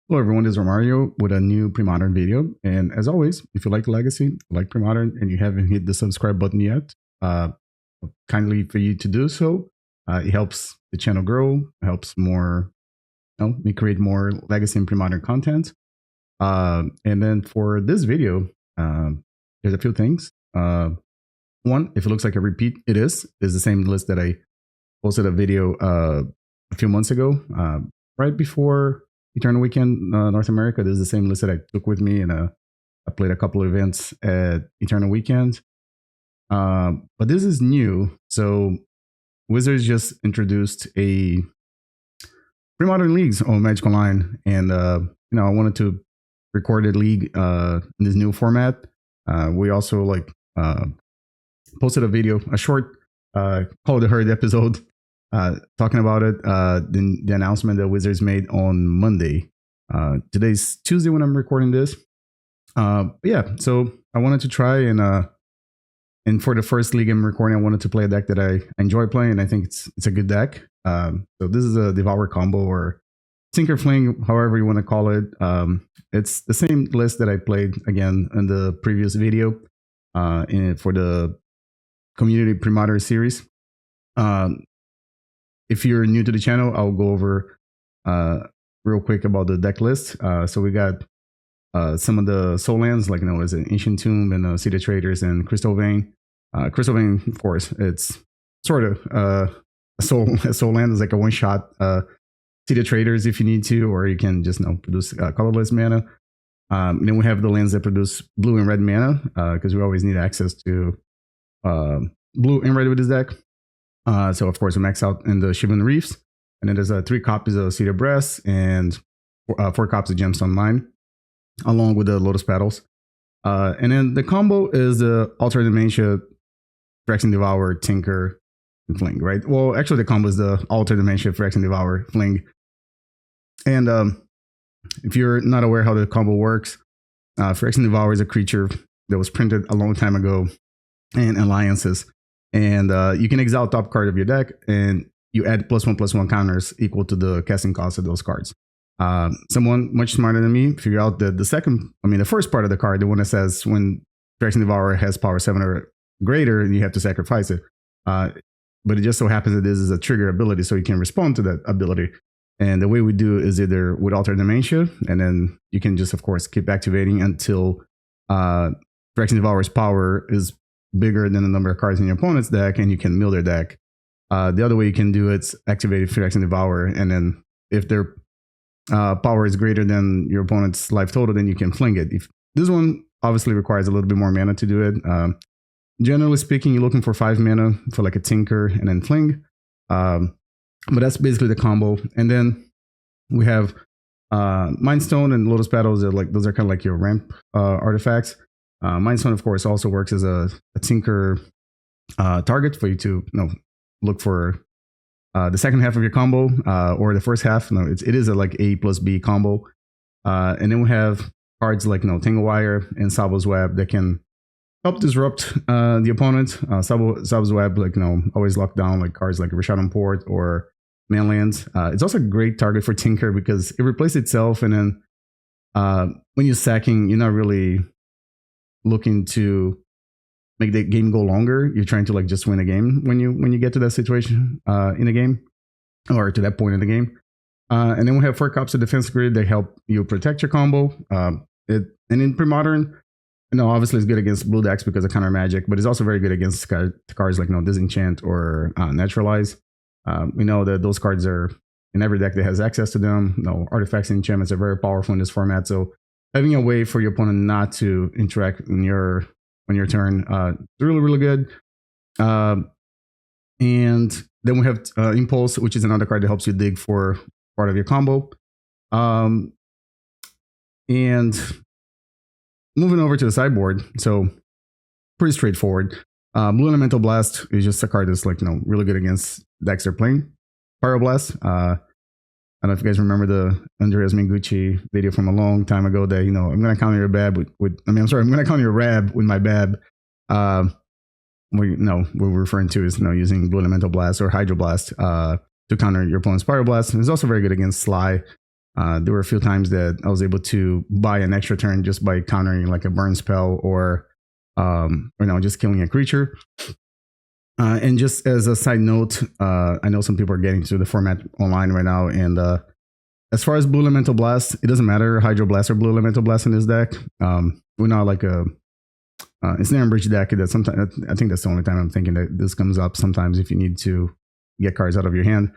Hello everyone, this is Romario with a new Premodern video. And as always, if you like Legacy, like Premodern, and you haven't hit the subscribe button yet, kindly for you to do so. It helps the channel grow, helps me create more Legacy and Premodern content. And then for this video, there's a few things. One, if it looks like a repeat, it is the same list that I posted a video a few months ago, right before Eternal Weekend North America. This is the same list that I took with me, and I played a couple of events at Eternal Weekend. But this is new. So Wizards just introduced a Premodern leagues on Magic Online, and I wanted to record a league in this new format. We also posted a video, a short Call the Herd episode, talking about it, the announcement that Wizards made on Monday. Today's Tuesday when I'm recording this. Yeah, so I wanted to try and for the first league I'm recording, I wanted to play a deck that I enjoy playing. I think it's a good deck. So this is a Devourer combo, or Tinker Fling, however you want to call it. It's the same list that I played again in the previous video for the Community Premodern series. If you're new to the channel, I'll go over real quick about the deck list. So we got some of the soul lands, like as an Ancient Tomb and City of Traitors and Crystal Vein. Crystal Vein, of course, it's sort of a soul land is like a one shot City of Traitors if you need to, or you can just produce colorless mana. And then we have the lands that produce blue and red mana, because we always need access to blue and red with this deck. So of course we max out in the Shivan Reefs, and then there's 3 copies of City of Brass and 4 copies of Gemstone Mine, along with the Lotus Petals. And then the combo is the Altar of Dementia, Phyrexian Devourer, Tinker, and Fling, right? Well, actually the combo is the Altar of Dementia, Phyrexian Devourer, Fling. And if you're not aware how the combo works, Phyrexian Devourer is a creature that was printed a long time ago in Alliances. And you can exile top card of your deck, and you add +1/+1 counters equal to the casting cost of those cards. Someone much smarter than me figured out that the first part of the card, the one that says when Phyrexian Devourer has power 7 or greater, you have to sacrifice it. But it just so happens that this is a trigger ability, so you can respond to that ability. And the way we do is either with Altar of Dementia, and then you can just, of course, keep activating until Phyrexian Devourer's power is bigger than the number of cards in your opponent's deck, and you can mill their deck. The other way you can do it's activate Phyrexian Devourer, and then if their power is greater than your opponent's life total, then you can fling it. This one obviously requires a little bit more mana to do it. Generally speaking, you're looking for 5 mana for like a Tinker and then Fling. But that's basically the combo. And then we have Mindstone and Lotus Petals. Those are kind of like your ramp artifacts. Mindstone, of course, also works as a Tinker target for you to look for the second half of your combo, or the first half. It is a A plus B combo. And then we have cards like Tangle Wire and Tsabo's Web that can help disrupt the opponent. Tsabo's Web, always lock down cards like Rashadon Port or Manlands. It's also a great target for Tinker because it replaces itself, and then when you're sacking, you're not really looking to make the game go longer. You're trying to just win a game when you get to that situation in a game, or to that point in the game. And then we have 4 copies of Defense Grid that help you protect your combo. And in Premodern, obviously it's good against blue decks because of counter magic, but it's also very good against cards like Disenchant or Naturalize. We know that those cards are in every deck that has access to them. Artifacts and enchantments are very powerful in this format, so having a way for your opponent not to interact on your turn is really, really good. And then we have Impulse, which is another card that helps you dig for part of your combo. And moving over to the sideboard, so pretty straightforward. Blue Elemental Blast is just a card that's really good against decks they're playing. Pyroblast. I don't know if you guys remember the Andreas Mingucci video from a long time ago that, I'm going to counter your Bab I'm going to counter your Rab with my Bab. What we're referring to is, using Blue Elemental Blast or Hydroblast to counter your opponent's Pyroblast. And it's also very good against Sly. There were a few times that I was able to buy an extra turn just by countering like a burn spell or just killing a creature. And just as a side note, I know some people are getting to the format online right now, and as far as Blue Elemental Blast, it doesn't matter Hydro Blast or Blue Elemental Blast in this deck. We're not like a Ensnare and Bridge deck. That sometimes I think that's the only time I'm thinking that this comes up. Sometimes if you need to get cards out of your hand,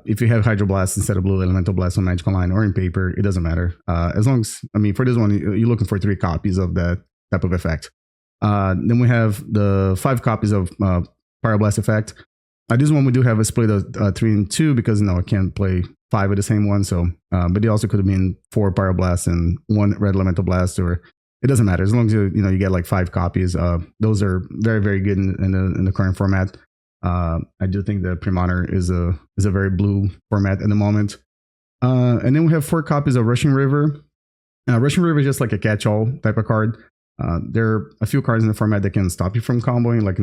if you have Hydro Blast instead of Blue Elemental Blast on Magic Online or in paper, it doesn't matter. As long as, I mean, for this one, you're looking for 3 copies of that type of effect. Then we have the 5 copies of Pyroblast effect. This one we do have a split of 3 and 2 because I can't play 5 of the same one. So, but it also could have been 4 Pyroblasts and 1 Red Elemental Blast, or it doesn't matter as long as you get like 5 copies. Those are very, very good in the current format. I do think the Premodern is a very blue format at the moment. And then we have 4 copies of Rushing River. Rushing River is just like a catch-all type of card. There are a few cards in the format that can stop you from comboing, like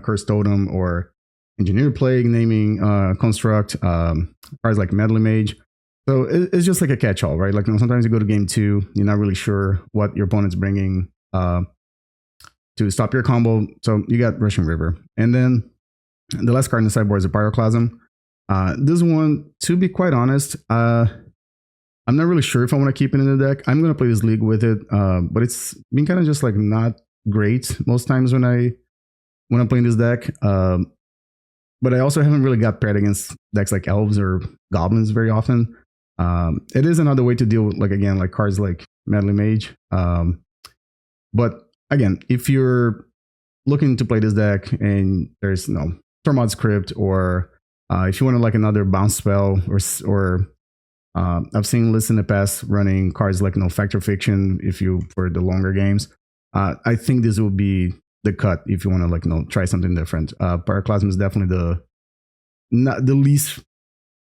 Cursed Totem or Engineer Plague, Naming Construct, cards like Meddling Mage. So it's just like a catch-all, right? Like sometimes you go to game 2, you're not really sure what your opponent's bringing to stop your combo. So you got Rushing River. And then the last card in the sideboard is a Pyroclasm. This one, to be quite honest, I'm not really sure if I want to keep it in the deck. I'm going to play this league with it, but it's been kind of just like not great most times when I'm playing this deck. But I also haven't really got paired against decks like Elves or Goblins very often. It is another way to deal with, like cards like Meddling Mage. But again, if you're looking to play this deck and there's Tormod's Crypt, or if you want like another bounce spell, or I've seen lists in the past running cards like Factor Fiction for the longer games. I think this will be the cut if you want to try something different. Pyroclasm is definitely the least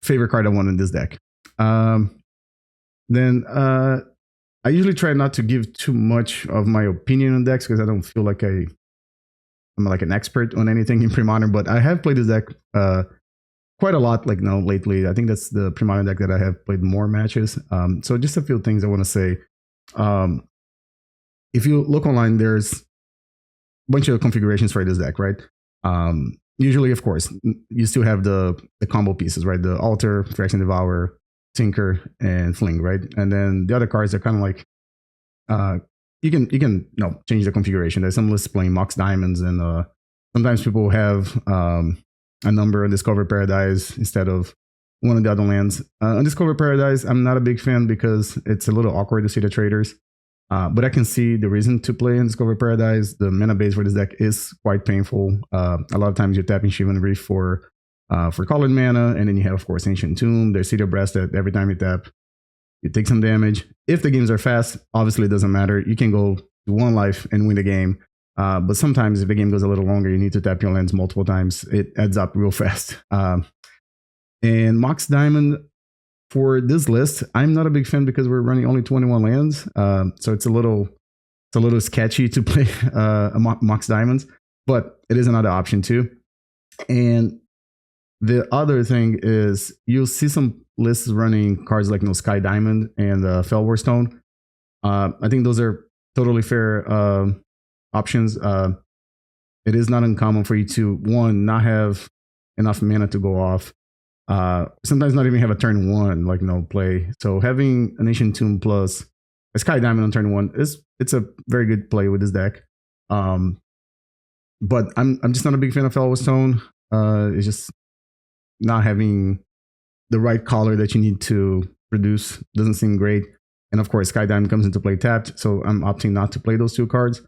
favorite card I want in this deck. Then I usually try not to give too much of my opinion on decks because I don't feel like I'm like an expert on anything in Premodern, but I have played this deck quite a lot lately. I think that's the Premodern deck that I have played more matches. So just a few things I want to say. If you look online, there's a bunch of configurations for this deck, right? Usually, of course, you still have the combo pieces, right? The Altar, Phyrexian Devourer, Tinker, and Fling, right? And then the other cards are kind of like you can change the configuration. There's some lists playing Mox Diamonds, and sometimes people have a number on Discover Paradise instead of one of the other lands. On Discover Paradise, I'm not a big fan because it's a little awkward to see the traders. But I can see the reason to play in Discover Paradise. The mana base for this deck is quite painful. A lot of times you're tapping Shivan Reef for colored mana, and then you have, of course, Ancient Tomb. There's City of Brass that every time you tap, you take some damage. If the games are fast, obviously it doesn't matter. You can go to 1 life and win the game. But sometimes if the game goes a little longer, you need to tap your lands multiple times. It adds up real fast. And Mox Diamond, for this list, I'm not a big fan because we're running only 21 lands. So it's a little sketchy to play a Mox Diamonds, but it is another option too. And the other thing is you'll see some lists running cards like Sky Diamond and Fellwar Stone. I think those are totally fair options. It is not uncommon for you to, one, not have enough mana to go off. Sometimes not even have a turn 1 play. So having an Ancient Tomb plus a Sky Diamond on turn 1 it's a very good play with this deck. But I'm just not a big fan of Fellwar Stone. It's just not having the right color that you need to produce doesn't seem great. And of course, Sky Diamond comes into play tapped, so I'm opting not to play those 2 cards.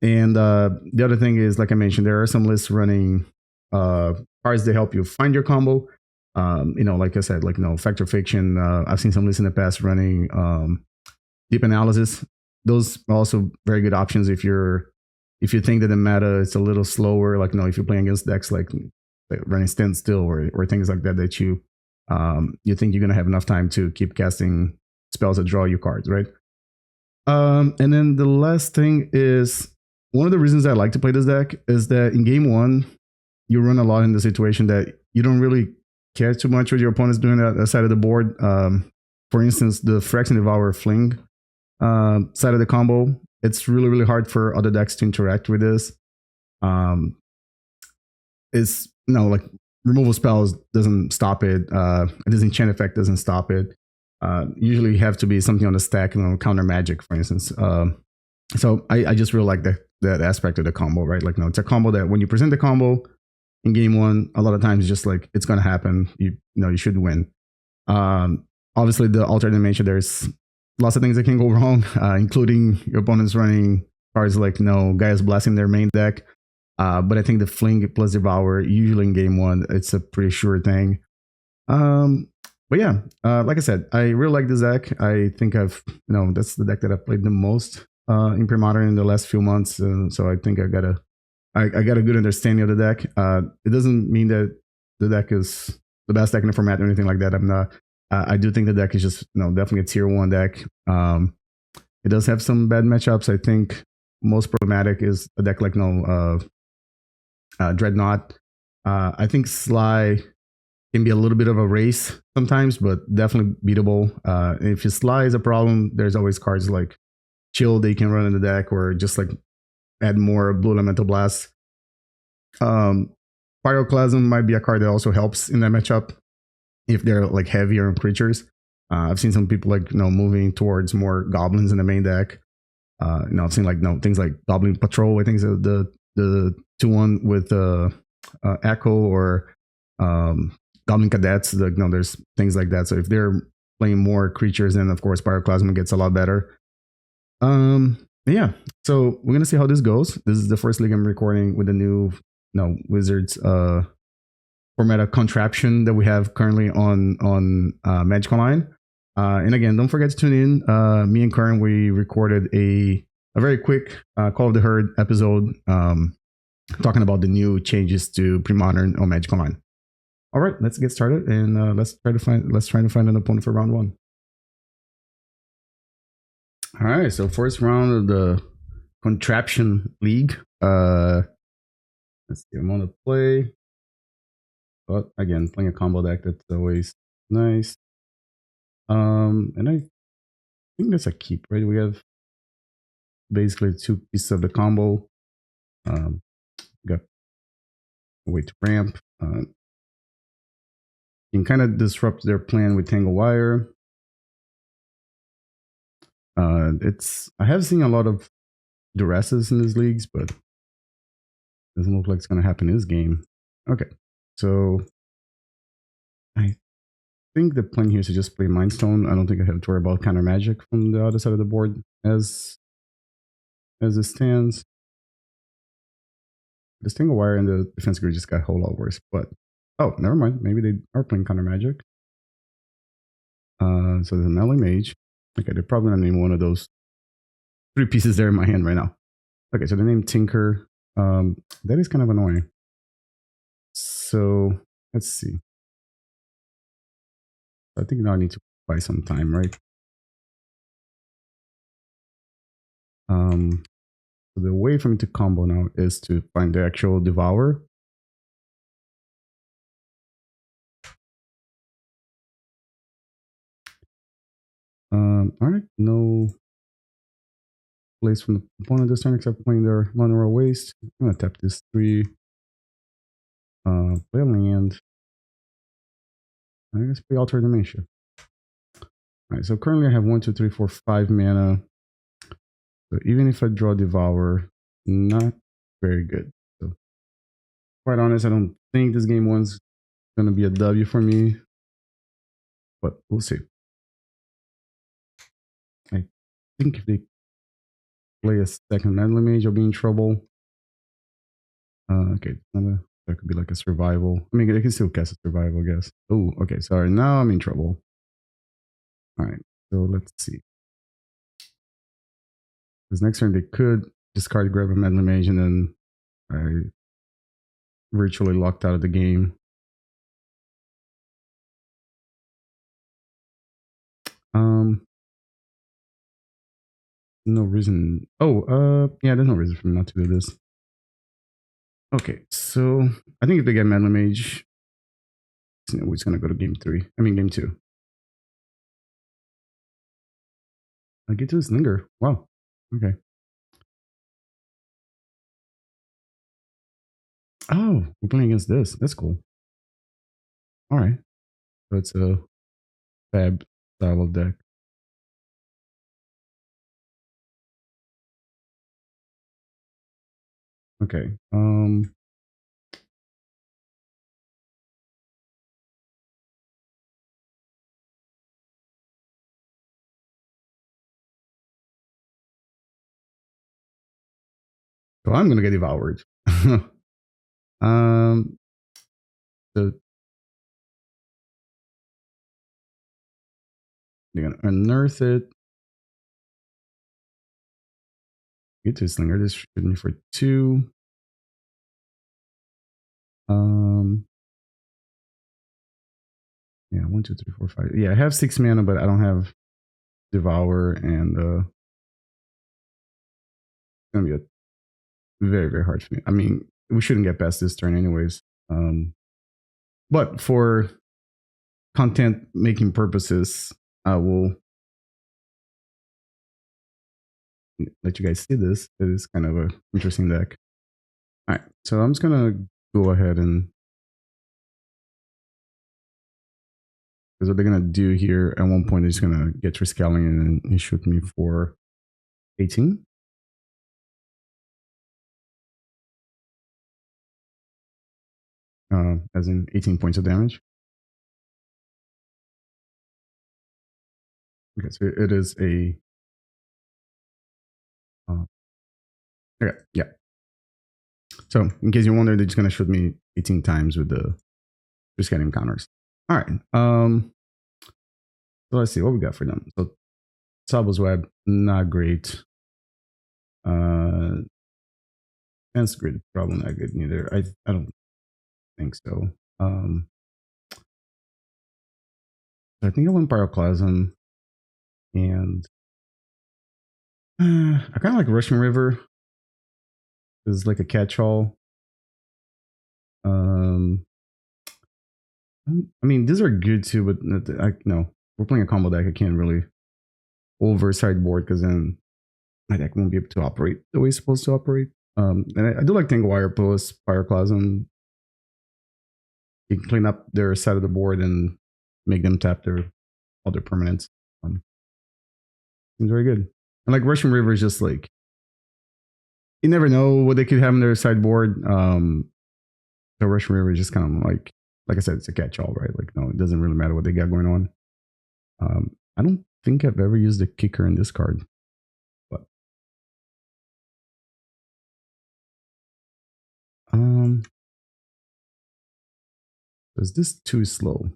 And the other thing is, like I mentioned, there are some lists running cards that help you find your combo. Like I said, Factor Fiction. I've seen some lists in the past running Deep Analysis. Those are also very good options if you think that the meta is a little slower. If you're playing against decks like running Standstill or things like that you think you're gonna have enough time to keep casting spells that draw you cards, right? And then the last thing is, one of the reasons I like to play this deck is that in game 1, you run a lot in the situation that you don't really care too much what your opponent's doing at the side of the board. for instance, the Phyrexian Devourer Fling side of the combo, it's really, really hard for other decks to interact with this. It's like removal spells doesn't stop it. This enchant effect doesn't stop it. Usually, you have to be something on the stack, counter magic, for instance. So I just really like that aspect of the combo, right? Like, it's a combo that when you present the combo in game one, a lot of times just like it's gonna happen. You should win. Obviously, the Altar of Dementia, there's lots of things that can go wrong, including your opponent's running cards like Gaia's Blessing their main deck. But I think the Fling plus Devour, usually in game one, it's a pretty sure thing. But yeah, like I said, I really like this deck. I think that's the deck that I've played the most in Premodern in the last few months. So I think I got a good understanding of the deck. It doesn't mean that the deck is the best deck in the format or anything like that. I'm not. I do think the deck is just definitely a tier 1 deck. It does have some bad matchups. I think most problematic is a deck like Dreadnought. I think Sly can be a little bit of a race sometimes, but definitely beatable. If his Sly is a problem, there's always cards like Chill they can run in the deck, or just like add more Blue Elemental Blast. Pyroclasm might be a card that also helps in that matchup if they're like heavier on creatures. I've seen some people moving towards more goblins in the main deck. I've seen things like Goblin Patrol. I think is the 2/1 with Echo, or Goblin Cadets. There's things like that. So if they're playing more creatures, then of course Pyroclasm gets a lot better. Yeah. So we're gonna see how this goes. This is the first league I'm recording with the new Wizards format contraption that we have currently on Magic Online. And again, don't forget to tune in. Me and Karen, we recorded a very quick Call of the Herd episode talking about the new changes to Premodern on Magic Online. All right, let's get started, and let's try to find an opponent for round 1. All right, so first round of the Contraption League. Let's see, I'm on the play. But again, playing a combo deck, that's always nice. And I think that's a keep, right? We have basically 2 pieces of the combo. Got a way to ramp. Can kind of disrupt their plan with Tangle Wire. I have seen a lot of duresses in these leagues, but doesn't look like it's gonna happen in this game. Okay, so I think the plan here is to just play Mind Stone. I don't think I have to worry about counter magic from the other side of the board as it stands. The Tangle Wire and the defense grid just got a whole lot worse. But oh, never mind. Maybe they are playing counter magic. So there's an LA Mage. Okay, they're probably gonna name one of those 3 pieces there in my hand right now. Okay, so they named Tinker. That is kind of annoying. So let's see. I think now I need to buy some time, right? So the way for me to combo now is to find the actual Devourer. All right, no place from the opponent this turn except playing their Monorail Waste. I'm gonna tap this 3. Play a land. I guess play Altar of Dementia. Alright, so currently I have 1, 2, 3, 4, 5 mana. So even if I draw Devourer, not very good. So quite honest, I don't think this game 1's gonna be a W for me. But we'll see. I think if they play a second Meddling Mage, I'll be in trouble. Okay, that could be like a survival. I mean, they can still cast a survival, I guess. Oh, okay, sorry. Now I'm in trouble. All right, so let's see. Because next turn they could discard, grab a Meddling Mage, and then I virtually locked out of the game. No reason. Oh, yeah, there's no reason for me not to do this. Okay, so I think if they get Meddling Mage, we're just gonna go to game 3. I mean game 2. I get to his Slinger. Wow. Okay. Oh, we're playing against this. That's cool. All right. So it's a fab style of deck. Okay. So I'm gonna get devoured. um. So they're gonna unearth it. Get to Slinger. This should me for 2. Yeah, 1, 2, 3, 4, 5. Yeah, I have 6 mana, but I don't have Devour, and it's gonna be a very, very hard for me. I mean, we shouldn't get past this turn anyways. But for content making purposes, I will let you guys see this. It is kind of an interesting deck. All right, so I'm just gonna go ahead and because what they're gonna do here at one point is gonna get Triskelion and shoot me for 18. As in 18 points of damage. Okay, so it is a okay, yeah. So in case you wonder, they're just gonna shoot me 18 times with the Triskelion counters. All right. So let's see what we got for them. So Tsabo's Web, not great. Fence Grid, probably not good neither. I don't think so. I think I went Pyroclasm, and I kind of like Russian River. It's like a catch-all. I mean, these are good too, but no, we're playing a combo deck. I can't really over sideboard because then my deck won't be able to operate the way it's supposed to operate. And I do like Tangle Wire plus Pyroclasm. You can clean up their side of the board and make them tap their other permanents. Seems very good. And like Russian River is just like you never know what they could have in their sideboard. The Russian River is just kind of like I said, it's a catch-all, right? Like no, it doesn't really matter what they got going on. I don't think I've ever used a kicker in this card, but is this too slow?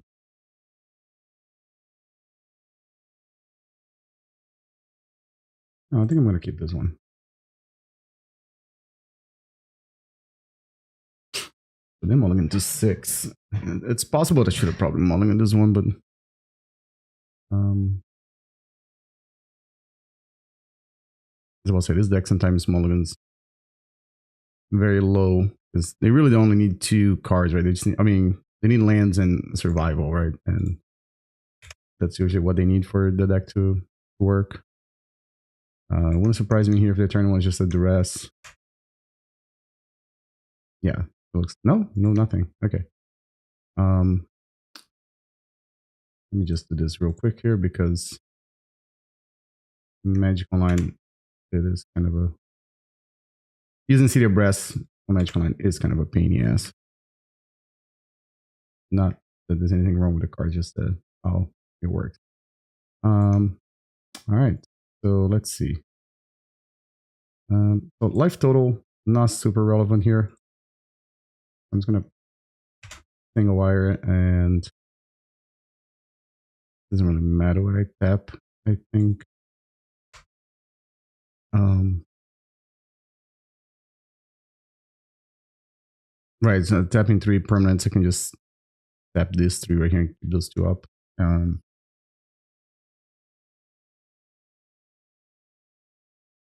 No, I think I'm gonna keep this one. But then mulligan to 6. It's possible that I should have probably mulligan this one, but as I will say, this deck sometimes mulligans very low because they really only need 2 cards, right? They just need, I mean, they need lands and survival, right? And that's usually what they need for the deck to work. It wouldn't surprise me here if the turn was just a duress. Yeah, it looks no, nothing. Okay. Let me just do this real quick here because Magic Online, it is kind of a using City of Brass on Magic Online is kind of a pain in the ass. Not that there's anything wrong with the card, just that how it works. All right, so let's see. So life total not super relevant here. I'm just gonna Tangle Wire, and doesn't really matter what I tap. I think. Right, so tapping 3 permanents, I can just tap this 3 right here and keep those 2 up.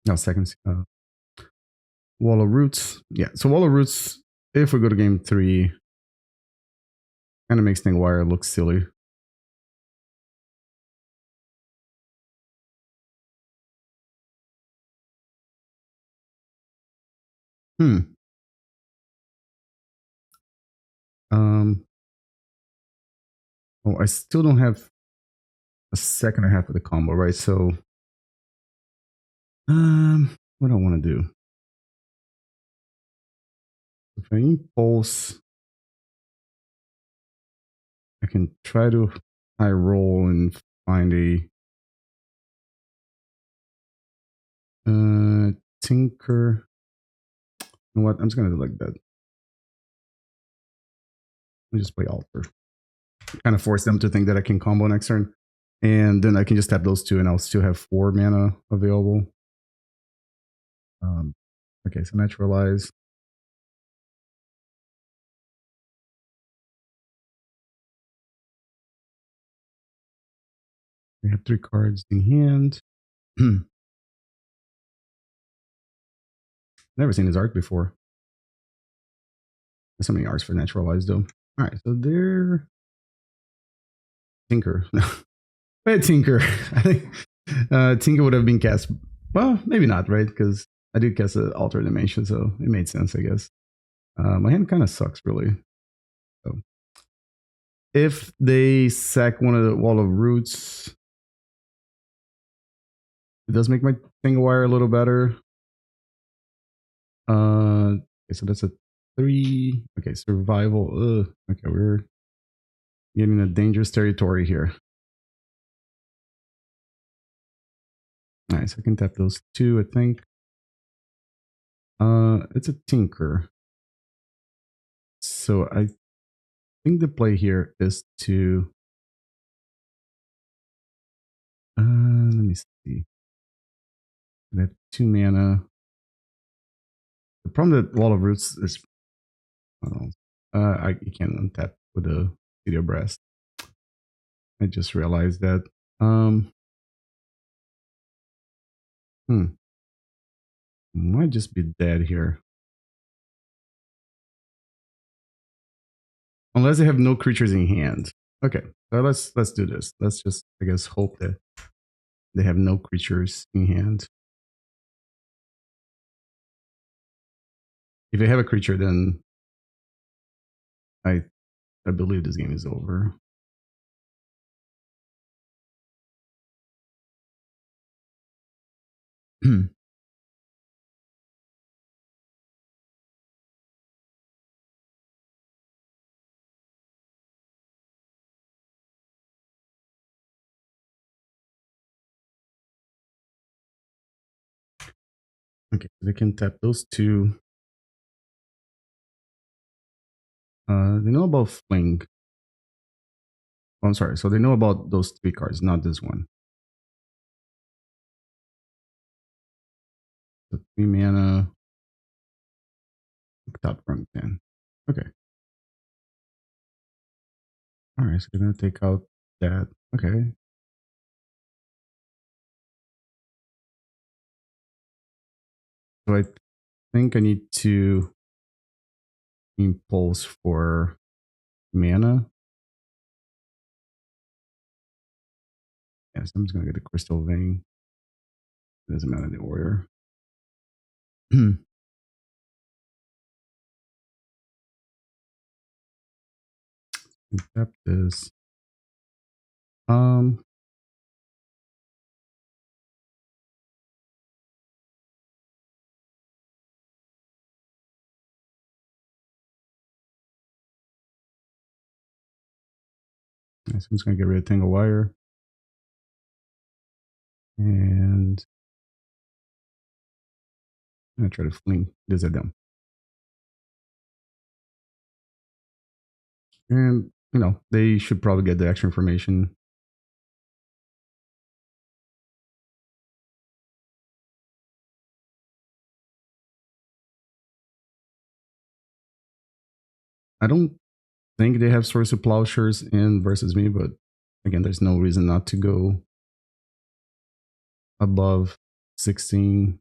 No, seconds. Wall of Roots. Yeah, so Wall of Roots, if we go to game 3, kind of makes Tangle Wire look silly. Hmm. Um. Oh, I still don't have a second and a half of the combo, right? So, what do I want to do? If I impulse, I can try to high roll and find a Tinker. You know what? I'm just gonna do like that. Let me just play Altar. Kind of force them to think that I can combo next turn. And then I can just tap those two and I'll still have 4 mana available. Okay, so naturalize. We have 3 cards in hand. Never seen his art before. There's so many arts for naturalize though. All right, so they're Tinker. But Tinker. I think Tinker would have been cast. Well, maybe not, right? Because I did cast an Altar of Dementia, so it made sense, I guess. My hand kind of sucks, really. So if they sack one of the Wall of Roots, it does make my Tangle Wire a little better. Okay, so that's a 3. Okay, survival. Okay, we're getting a dangerous territory here. Nice, I can tap those 2, I think. It's a Tinker. So I think the play here is to let me see. I have 2 mana. The problem with Wall of Roots is you can't untap with a City of Brass. I just realized that. Might just be dead here. Unless they have no creatures in hand. Okay, so let's do this. Let's just, I guess, hope that they have no creatures in hand. If they have a creature, then I believe this game is over. Okay, they can tap those 2. They know about Fling. Oh, I'm sorry. So they know about those 3 cards, not this one. So 3 mana. Top front 10. Okay. All right, so they're gonna take out that. Okay. So I think I need to impulse for mana. Yes, I'm just gonna get the Crystal Vein. It doesn't matter the order. Tap this. So I'm just gonna get rid of Tangle Wire. And I'm gonna try to fling this at them. And you know, they should probably get the extra information. I don't think they have Source of Plowshares in versus me, but again, there's no reason not to go above 16.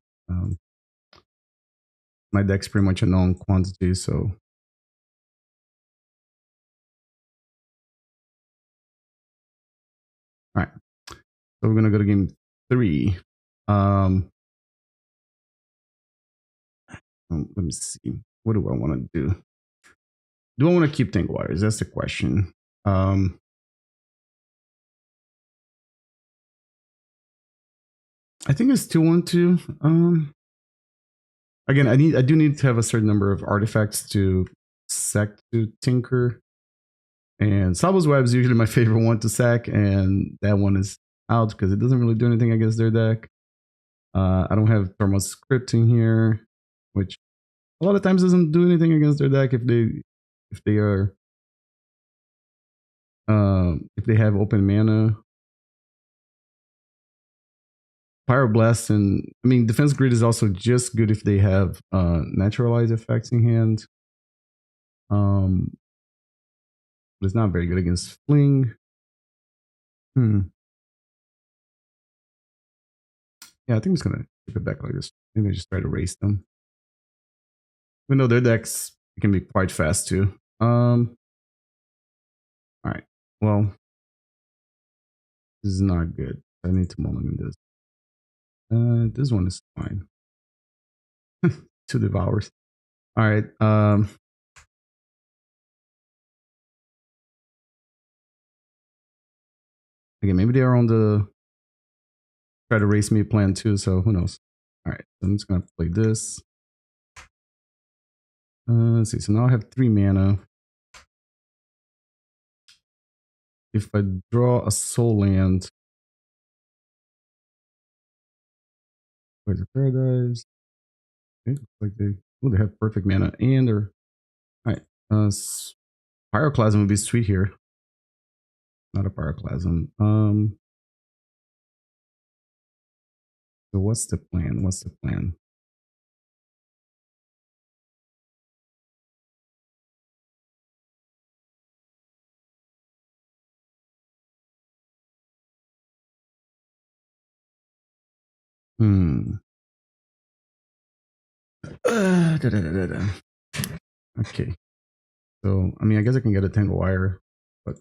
My deck's pretty much a known quantity, so. All right, so we're gonna go to game 3. Let me see. What do I want to do? Do I want to keep Tangle Wires? That's the question. I think it's 2-1-2. Again, I do need to have a certain number of artifacts to sack to Tinker. And Tsabo's Web is usually my favorite one to sack, and that one is out because it doesn't really do anything against their deck. I don't have Thermal Scripting here, which a lot of times doesn't do anything against their deck if they are if they have open mana. Pyroblast, and I mean Defense Grid is also just good if they have naturalized effects in hand. But it's not very good against Fling. Yeah, I think I'm just gonna keep it back like this. Maybe I just try to race them. Even though their decks can be quite fast too. Alright. Well, this is not good. I need to mulligan this. This one is fine. 2 Devours. Alright. Again, maybe they are on the try to race me plan too, so who knows. Alright, so I'm just gonna play this. Let's see, so now I have 3 mana. If I draw a soul land, where's the Paradise? Okay, looks like they have perfect mana and or alright. Pyroclasm would be sweet here. Not a Pyroclasm. So what's the plan? What's the plan? Okay. So, I mean, I guess I can get a Tangle Wire, but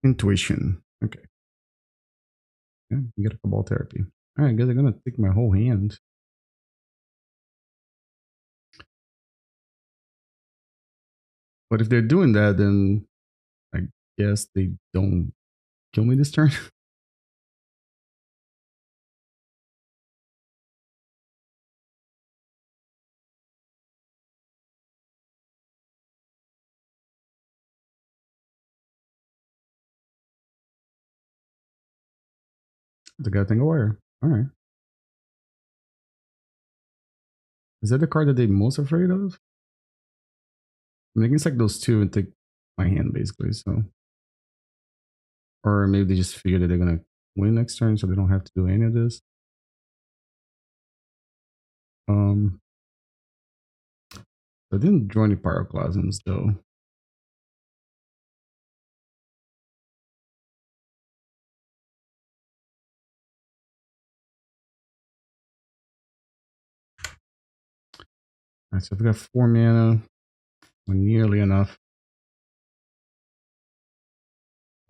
intuition. Okay. Yeah, you get a Cabal Therapy. All right, I guess I'm gonna take my whole hand. But if they're doing that, then I guess they don't kill me this turn. They got Tangle Wire. All right. Is that the card that they're most afraid of? I mean, I can sack those 2 and take my hand basically. So, or maybe they just figure that they're gonna win next turn, so they don't have to do any of this. I didn't draw any Pyroclasms though. Alright, so I've got 4 mana. We're nearly enough.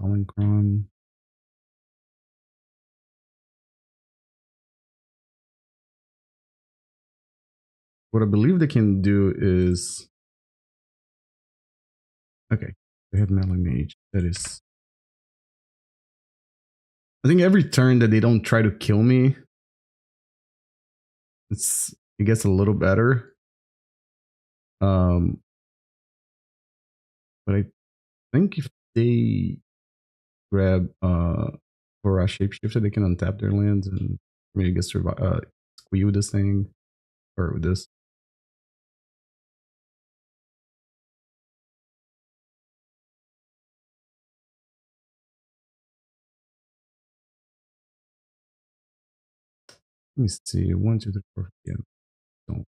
Falling Cron. What I believe they can do is... Okay, they have Melee Mage. That is... I think every turn that they don't try to kill me, it gets a little better. But I think if they grab for a shapeshifter, they can untap their lands and maybe get squeal with this thing or with this. Let me see. 1, 2, 3, 4. Yeah. Don't.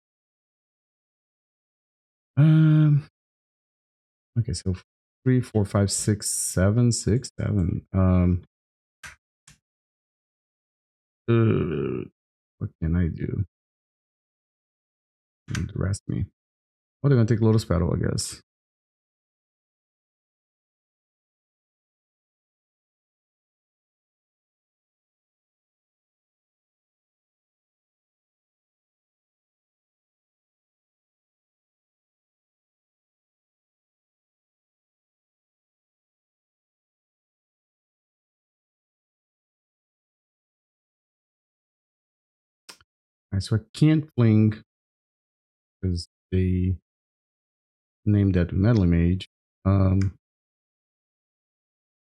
Okay, so 3, 4, 5, 6, 7, 6, 7. What can I do? Don't arrest me. Oh, they're gonna take Lotus Petal, I guess. Alright, so I can't fling because they named that Meddling Mage.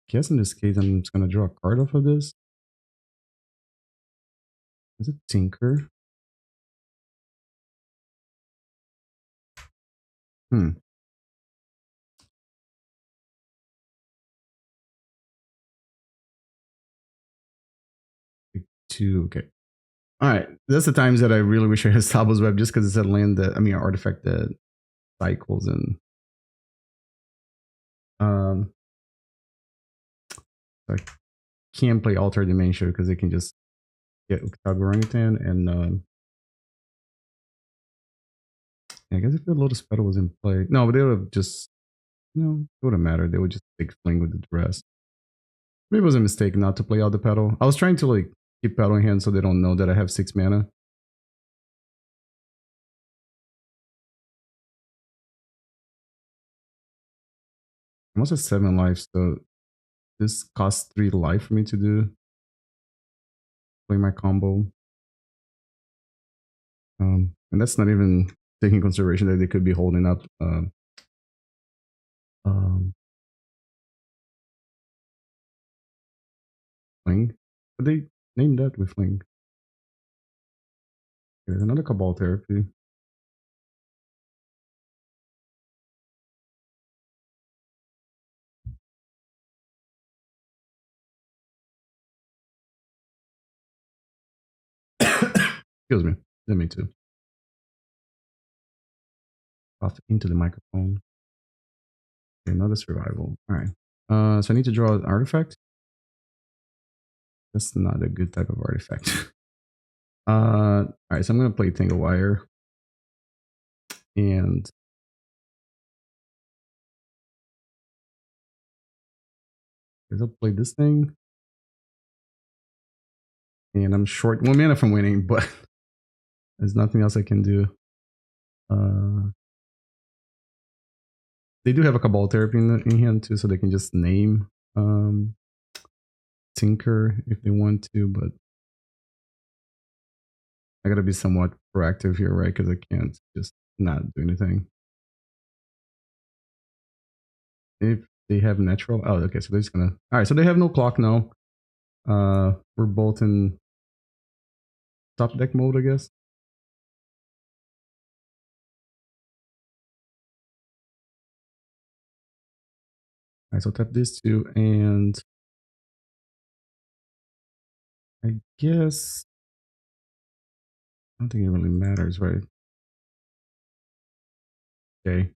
Guess in this case I'm just gonna draw a card off of this. Is it Tinker? Hmm. Two. Okay. All right. That's the times that I really wish I had Tsabo's Web just because it's a land that, I mean, an artifact that cycles and I can't play Altar of Dementia because they can just get Octavo Orangutan and I guess if the Lotus Petal was in play. No, but they would have just, it wouldn't matter. They would just take Fling with the rest. Maybe it was a mistake not to play out the Petal. I was trying to like keep Petal in hand so they don't know that I have 6 mana. I'm also 7 life, so this costs 3 life for me to do. Play my combo. And that's not even taking consideration that they could be holding up Fling. But they named that with Fling. There's another Cabal Therapy. Excuse me. Didn't mean to. Off into the microphone. Okay, another survival. All right. So I need to draw an artifact. That's not a good type of artifact. All right, so I'm gonna play Tangle Wire, and I'll play this thing, and I'm short 1 mana from winning, but there's nothing else I can do. They do have a Cabal Therapy in hand too, so they can just name Tinker if they want to, but I gotta be somewhat proactive here, right? Because I can't just not do anything. If they have natural, oh, okay, so they're just gonna. All right, so they have no clock now. We're both in top deck mode, I guess. All right, so tap this too, and I guess I don't think it really matters, right? Okay.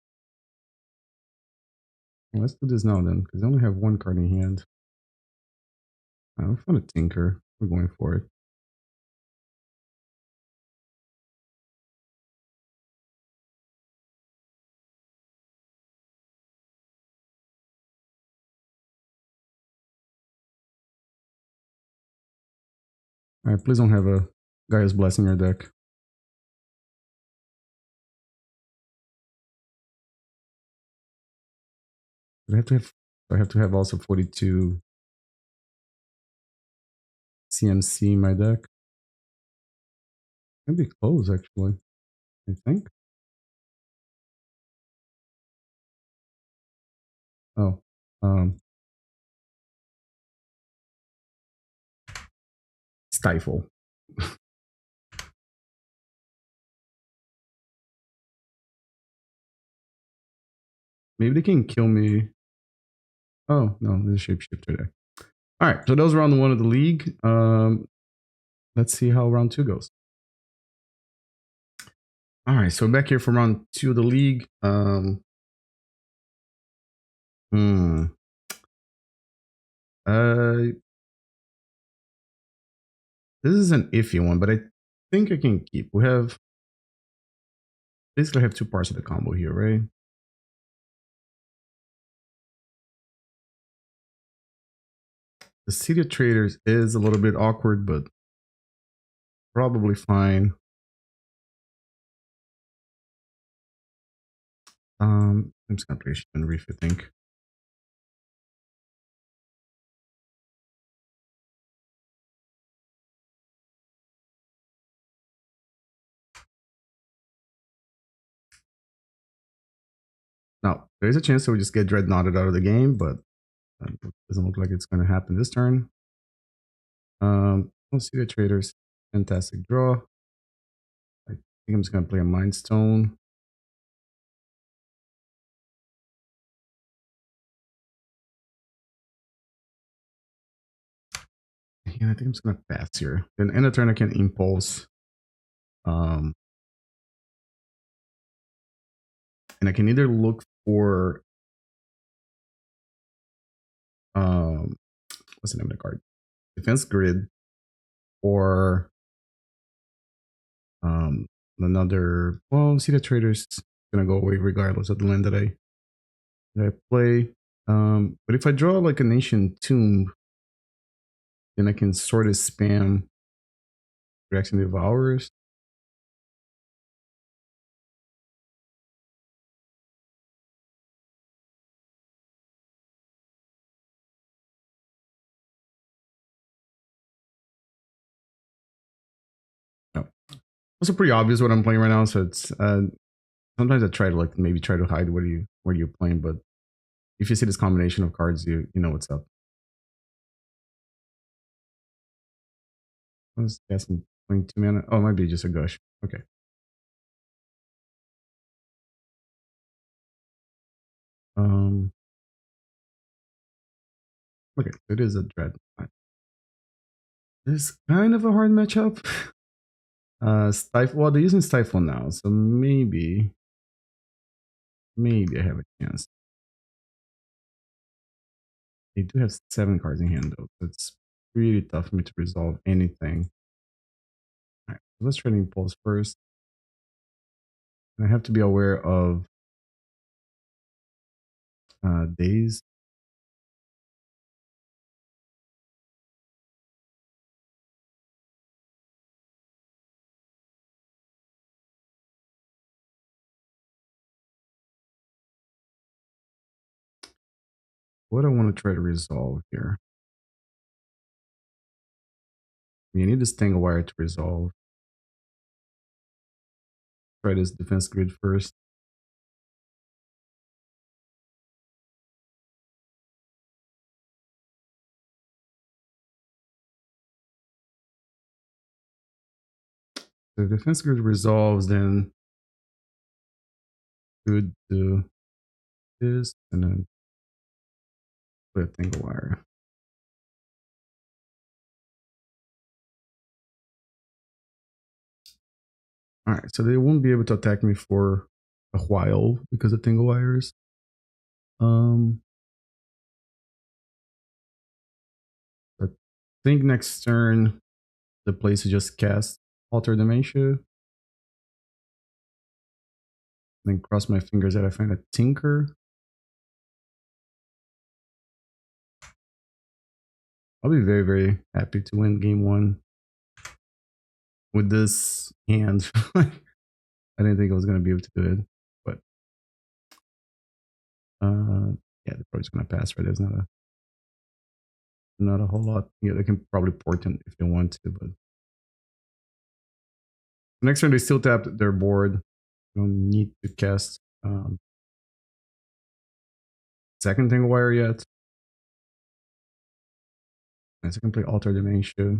Well, let's do this now then, because I only have 1 card in hand. I'm fun to Tinker. We're going for it. All right, please don't have a Gaia's Blessing in your deck. I have to have also 42 CMC in my deck. Can be close actually, I think. Oh, Stifle. Maybe they can kill me. Oh, no, there's a shapeshifter there. All right, so that was round 1 of the league. Let's see how round 2 goes. All right, so back here for round 2 of the league. Hmm. Uh, this is an iffy one, but I think I can keep. We have basically have two parts of the combo here, right? The City of Traitors is a little bit awkward, but probably fine. I'm just gonna play Shivan Reef, I think. Now, there's a chance that we just get Dreadnoughted out of the game, but it doesn't look like it's going to happen this turn. We'll see the traders. Fantastic draw. I think I'm just going to play a Mind Stone. Yeah, I think I'm just going to pass here. Then end of turn, I can Impulse. And I can either look for what's the name of the card? Defense Grid, or another. Well, see the traders gonna go away regardless of the land that I play. But if I draw like an Ancient Tomb, then I can sort of spam Phyrexian Devourers. No. Also pretty obvious what I'm playing right now, so it's sometimes I try to like maybe try to hide what you're playing, but if you see this combination of cards, you know what's up. I was guessing playing 2 mana. Oh, it might be just a gush. Okay. Um okay, so it is a dread. It's kind of a hard matchup. Stifle, well, they're using Stifle now, so maybe I have a chance. They do have 7 cards in hand though, so it's really tough for me to resolve anything. All right, let's try to Impulse first. I have to be aware of days. What I want to try to resolve here. You need this Tangle Wire to resolve. Try this Defense Grid first. So if Defense Grid resolves, then could do this and then put a Tangle Wire. All right, so they won't be able to attack me for a while because of Tangle Wires. I think next turn the place to just cast Altar of Dementia. Then cross my fingers that I find a Tinker. I'll be very, very happy to win game 1 with this hand. I didn't think I was going to be able to do it, but yeah, they're probably just going to pass, right? There's not a whole lot. Yeah, they can probably port it if they want to, but next turn they still tap their board. Don't need to cast second Tangle Wire yet. And so I can play Altar of Dementia.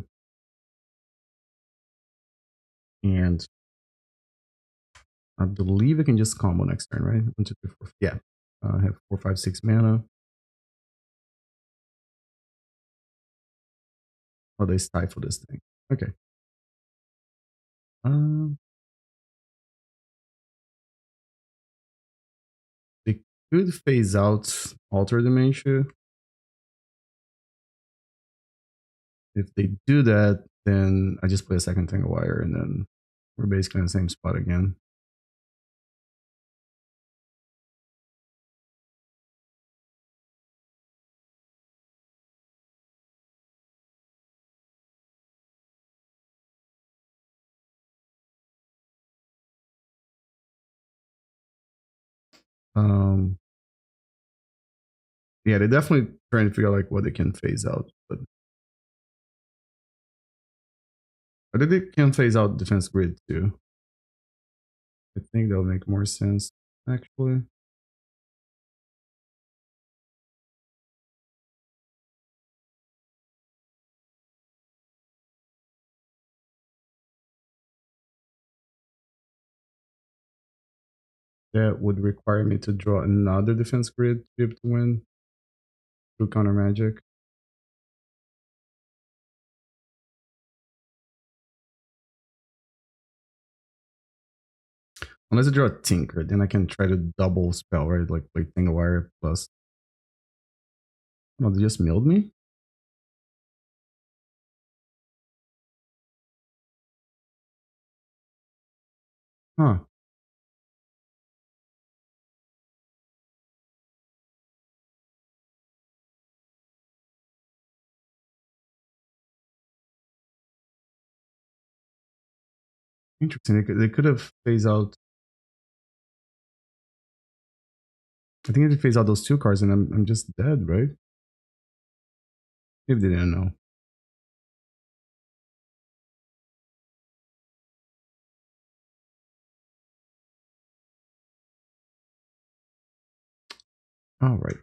And I believe I can just combo next turn, right? 1, 2, 3, 4. Yeah. I have 4, 5, 6 mana. Oh, they stifle this thing. Okay. They could phase out Altar of Dementia. If they do that, then I just play a second Tangle Wire, and then we're basically in the same spot again. Yeah, they're definitely trying to figure out like what they can phase out, but I think they can phase out Defense Grid too. I think that'll make more sense actually. That would require me to draw another Defense Grid to be able to win through counter magic. Unless I draw a Tinker, then I can try to double spell, right? Like play Tangle Wire plus. Oh, they just milled me? Huh. Interesting. They could have phased out. I think they phase out those two cards and I'm just dead, right? If they didn't know. All right.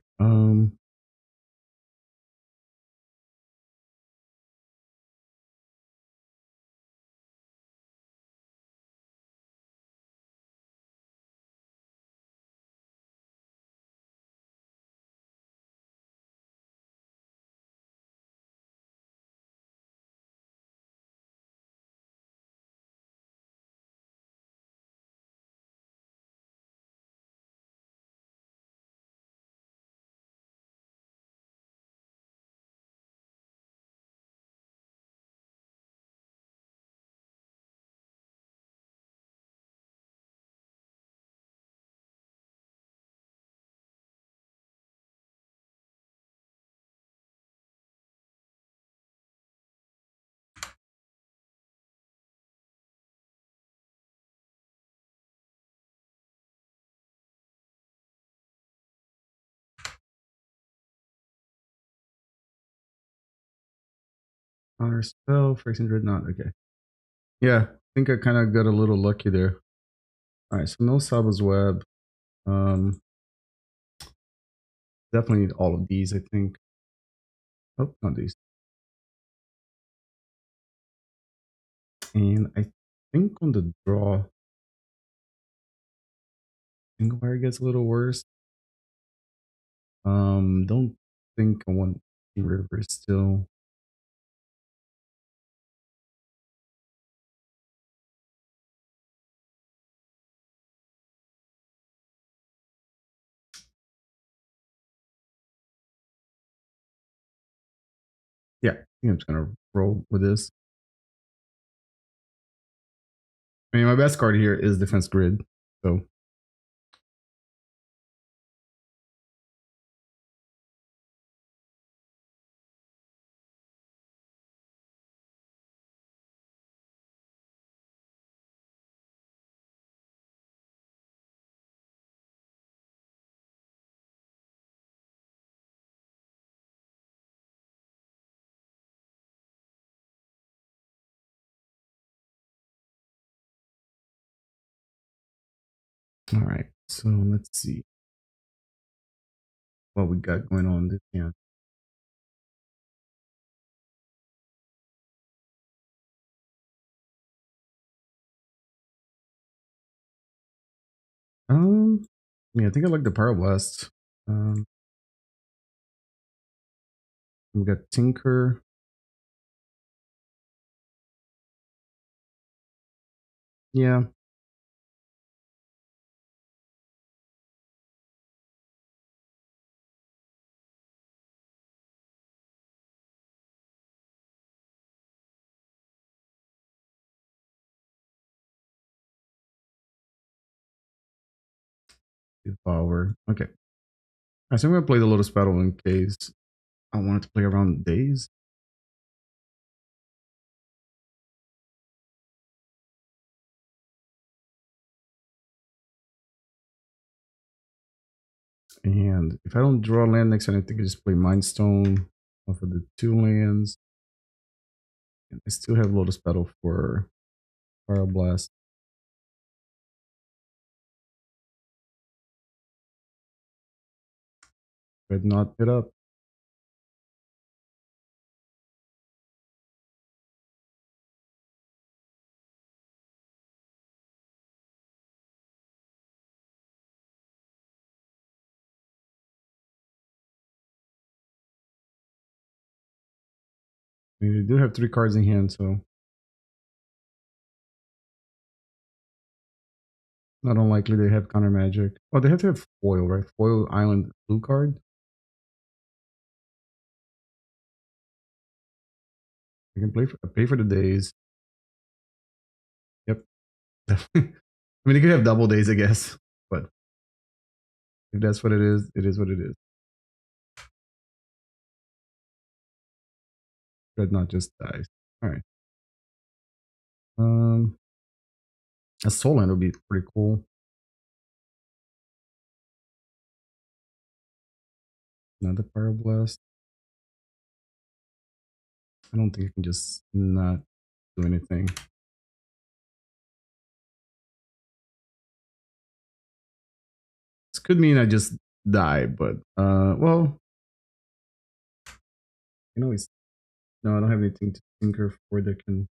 Counter spell, Phyrexian Dreadnought. Okay. Yeah, I think I kind of got a little lucky there. All right, so no Tsabo's Web. Definitely need all of these, I think. Oh, not these. And I think on the draw, Tangle Wire gets a little worse. Don't think I want River still. Yeah, I think I'm just gonna roll with this. I mean, my best card here is Defense Grid, so. All right, so let's see what we got going on this hand. Yeah, I think I like the Pyroblast. We got Tinker. Yeah. Devourer. Okay. Alright, so I'm gonna play the Lotus Petal in case I wanted to play around days. And if I don't draw land next turn, I think I just play Mindstone off of the 2 lands. And I still have Lotus Petal for Pyroblast. But not it up. I mean, they do have 3 cards in hand, so not unlikely they have counter magic. Oh, they have to have foil, right? Foil island blue card. I can pay for the days. Yep. I mean, they could have double days, I guess, but if that's what it is what it is. Dreadnought just dies. All right. A soul land would be pretty cool. Another Pyroblast. I don't think I can just not do anything. This could mean I just die, but well, you know, it's no, I don't have anything to tinker for that can.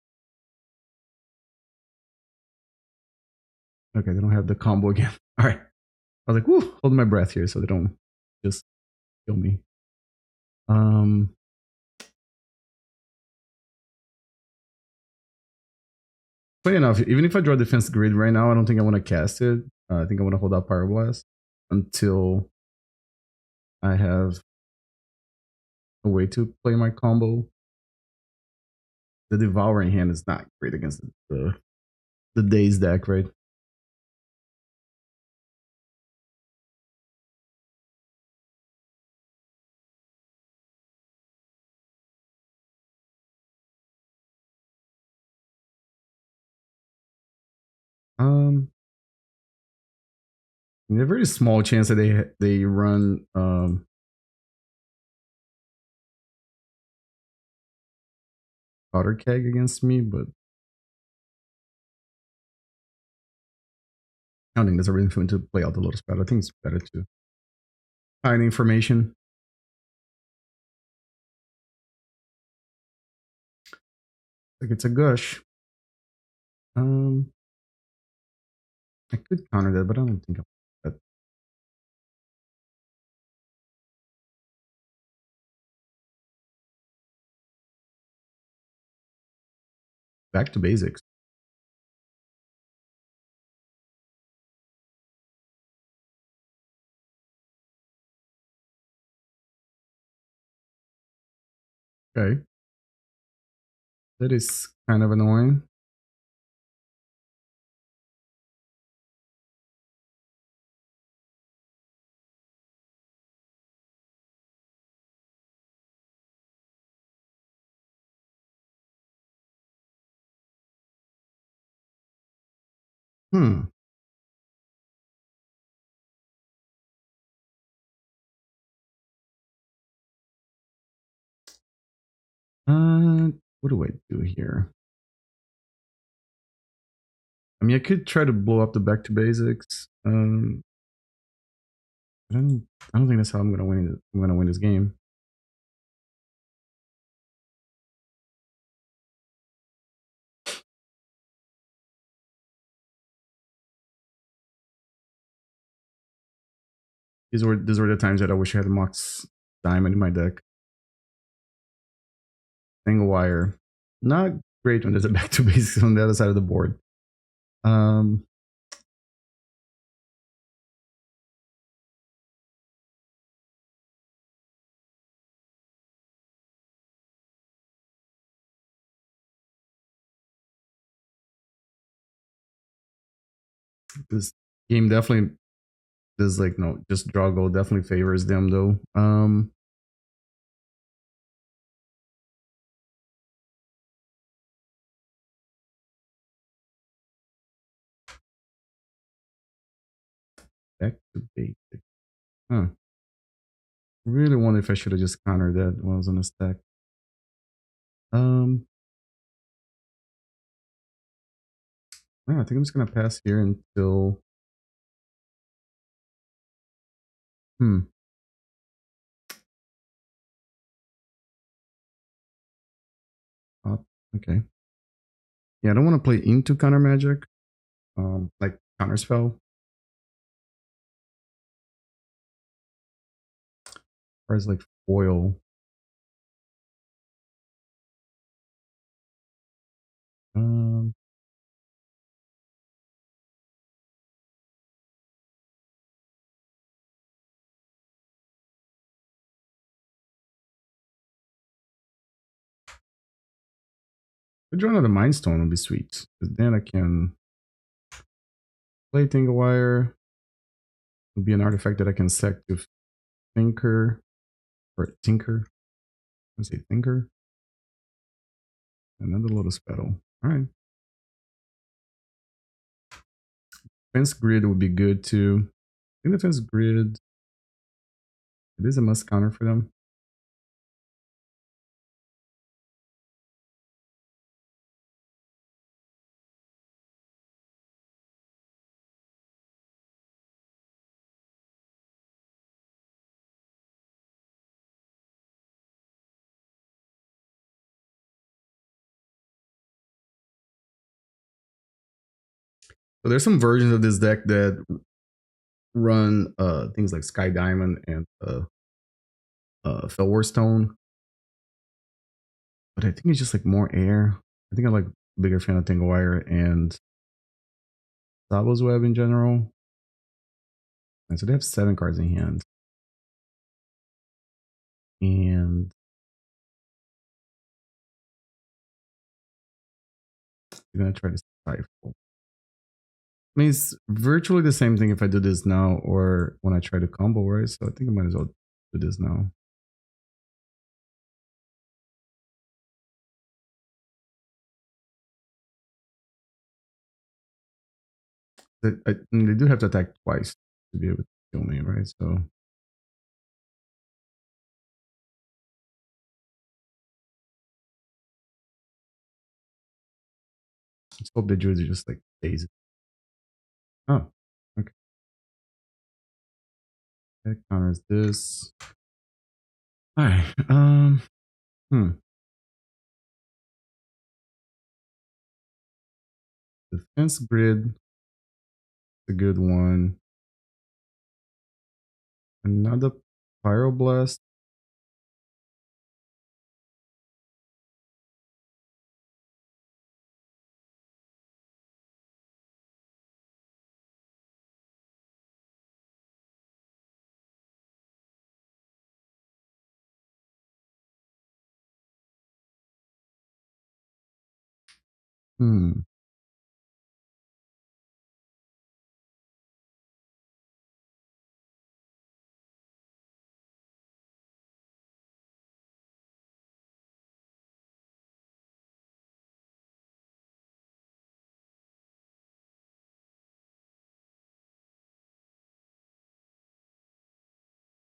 Okay, they don't have the combo again. All right, I was like, whoo, holding my breath here so they don't just kill me. Funny enough, even if I draw defense grid right now, I don't think I want to cast it. I think I want to hold out Pyroblast until I have a way to play my combo. The Devouring hand is not great against the Daze deck, right? There's a very small chance that they run powder keg against me, but I don't think there's a reason for me to play out the Lotus Petal. I think it's better to hide information. Like it's a gush. I could counter that, but I don't think I'll that. Back to basics. Okay. That is kind of annoying. Hmm. What do I do here? I mean, I could try to blow up the back to basics. I don't think that's how I'm gonna win. I'm gonna win this game. These were the times that I wish I had Mox Diamond in my deck. Tangle Wire, not great when there's a back to basics on the other side of the board. This game definitely This like no, just draw gold definitely favors them though. Back to basic. Huh. Really wonder if I should have just countered that when I was on the stack. No, I think I'm just gonna pass here until. Oh, okay. Yeah, I don't want to play into counter magic. Like counter spell. Or as like foil. Um, the draw another Mind Stone would be sweet. Because then I can play Tangle Wire. Would be an artifact that I can sack to Tinker. Or Tinker. Let's say Tinker. Another Lotus Petal. Alright. Defense Grid would be good too. I think Defense Grid. It is a must counter for them. So there's some versions of this deck that run things like Sky Diamond and Felwar Stone. But I think it's just like more air. I think I'm like a bigger fan of Tangle Wire and Tsabo's Web in general. And so they have 7 cards in hand. And I'm gonna try to stifle. I mean, it's virtually the same thing if I do this now or when I try to combo, right? So I think I might as well do this now. I mean, they do have to attack twice to be able to kill me, right? So let's hope the Druids are just like days. Oh, okay. That counters this. All right. Defense Grid, a good one. Another Pyroblast. Hmm.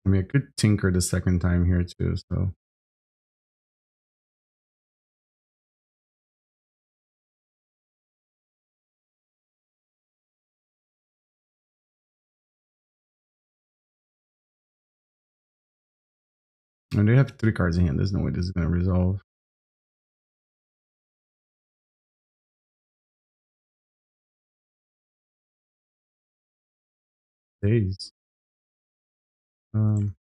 I mean, I could tinker the second time here too, so. And they have 3 cards in hand. There's no way this is going to resolve. Days. Yep.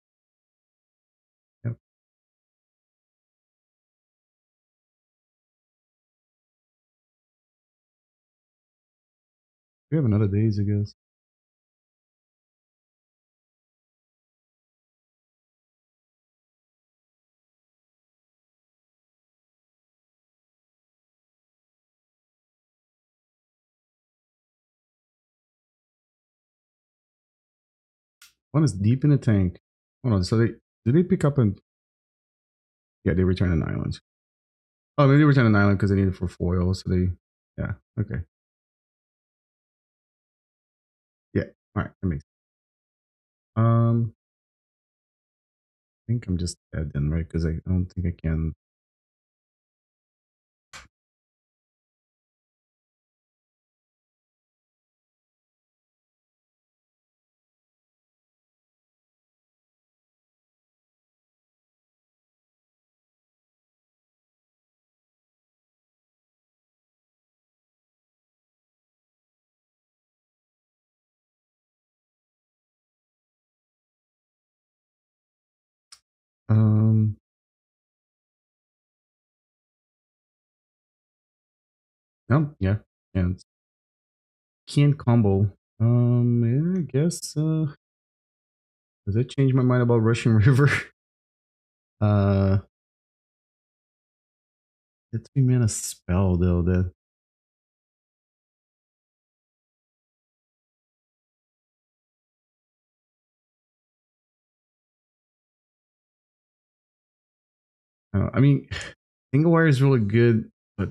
We have another days, I guess. One is deep in the tank. Hold on. So did they pick up and yeah, they return an island. Oh, maybe they return an island because they need it for foil. So yeah, okay, yeah, all right, that makes. I think I'm just dead then, right? Because I don't think I can. Um, no, yeah, can't combo. Yeah, I guess. Does that change my mind about Rushing River? uh, the 3 mana spell though. That I mean, Tangle Wire is really good, but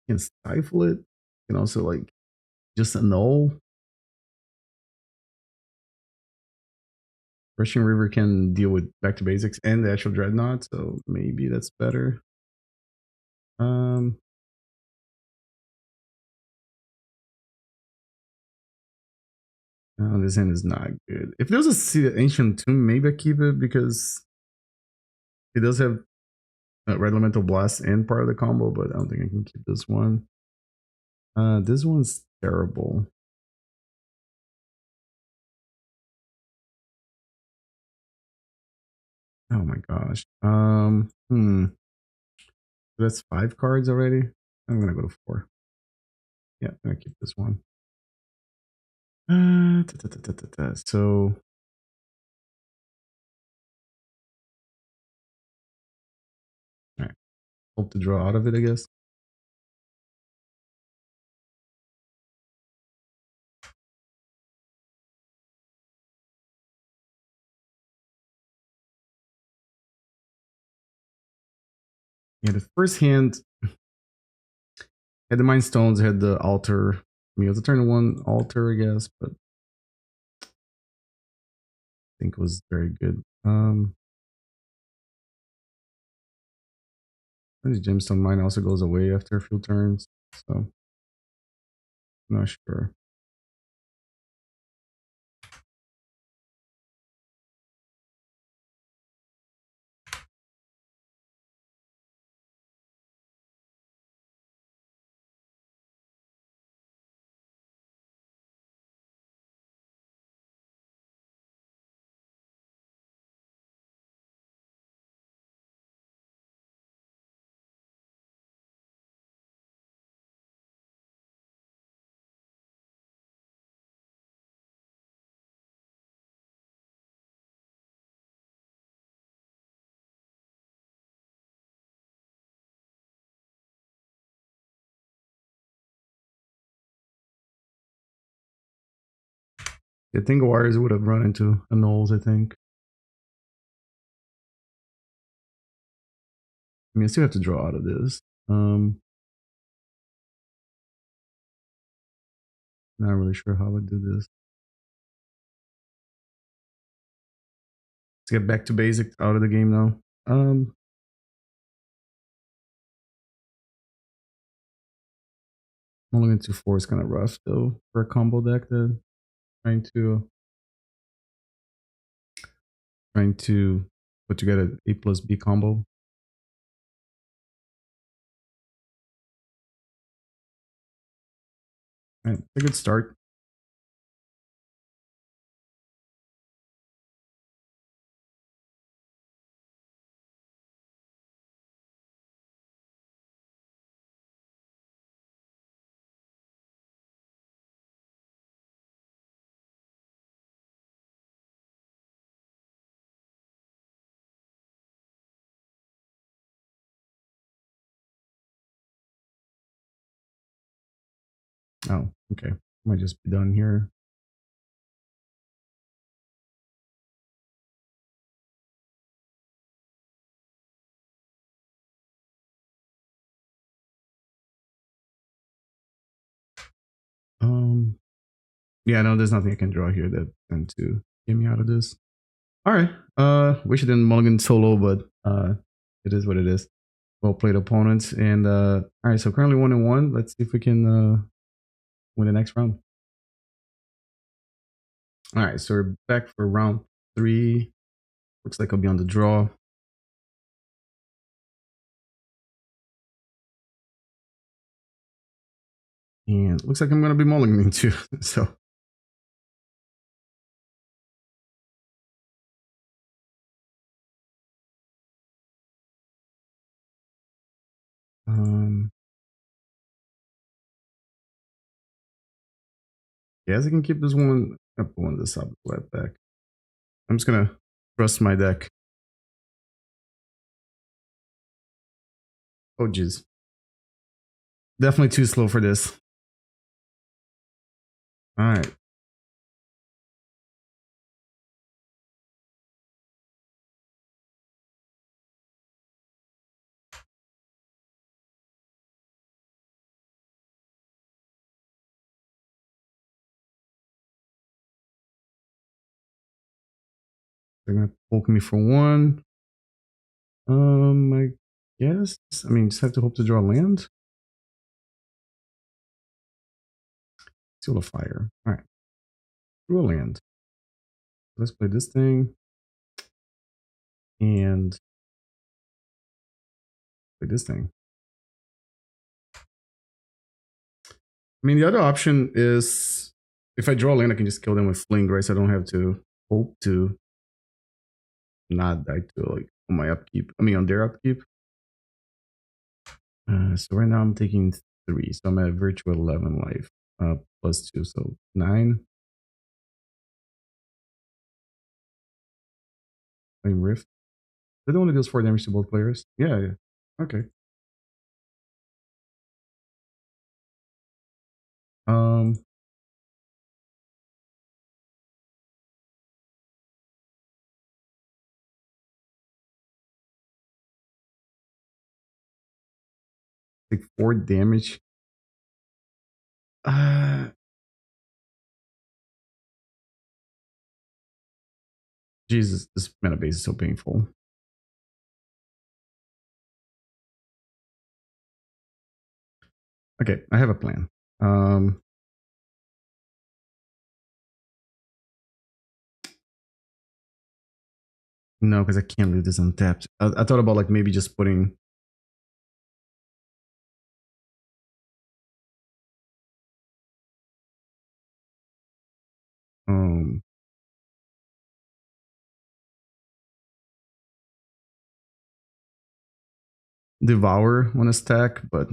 you can stifle it. You can also like just annul. Rushing River can deal with back to basics and the actual dreadnought, so maybe that's better. Um, no, this hand is not good. If there's a City of Ancient Tomb, maybe I keep it because it does have Red Elemental Blast and part of the combo, but I don't think I can keep this one. This one's terrible. Oh my gosh. That's 5 cards already. I'm gonna go to 4. Yeah, I'm gonna keep this one. So all right. Hope to draw out of it, I guess. Yeah, the first hand had the Mind Stones, had the Altar. I mean, it was a turn 1 Altar, I guess, but I think it was very good. I think Gemstone Mine also goes away after a few turns, so I'm not sure. The Tingle Wires would have run into annuls, I think. I mean, I still have to draw out of this. Not really sure how I would do this. Let's get back to basic out of the game now. Only into 4 is kind of rough though for a combo deck that trying to put together A plus B combo. All right, a good start. Oh, okay. Might just be done here. Yeah, no, there's nothing I can draw here that tend to get me out of this. All right. Wish I didn't mulligan solo, but it is what it is. Well played, opponents. And all right, so currently 1-1. Let's see if we can win the next round. All right, so we're back for round 3. Looks like I'll be on the draw. And looks like I'm gonna be mulliganing too. So yes, I can keep this one. I'll put one of the sub flat back. I'm just gonna trust my deck. Oh jeez. Definitely too slow for this. All right. They're gonna poke me for 1. I guess. I mean, just have to hope to draw land. Seal of Fire. All right. Draw land. Let's play this thing. And play this thing. I mean, the other option is if I draw land, I can just kill them with Fling, right? So I don't have to hope to not die to like on my upkeep. I mean, on their upkeep. So right now I'm taking 3. So I'm at virtual 11 life. Plus 2, so 9. Flame Rift. That only deals 4 damage to both players. Yeah, yeah. Okay. Um, take 4 damage. Jesus, this mana base is so painful. Okay, I have a plan. No, because I can't leave this untapped. I thought about like maybe just putting Devour on a stack, but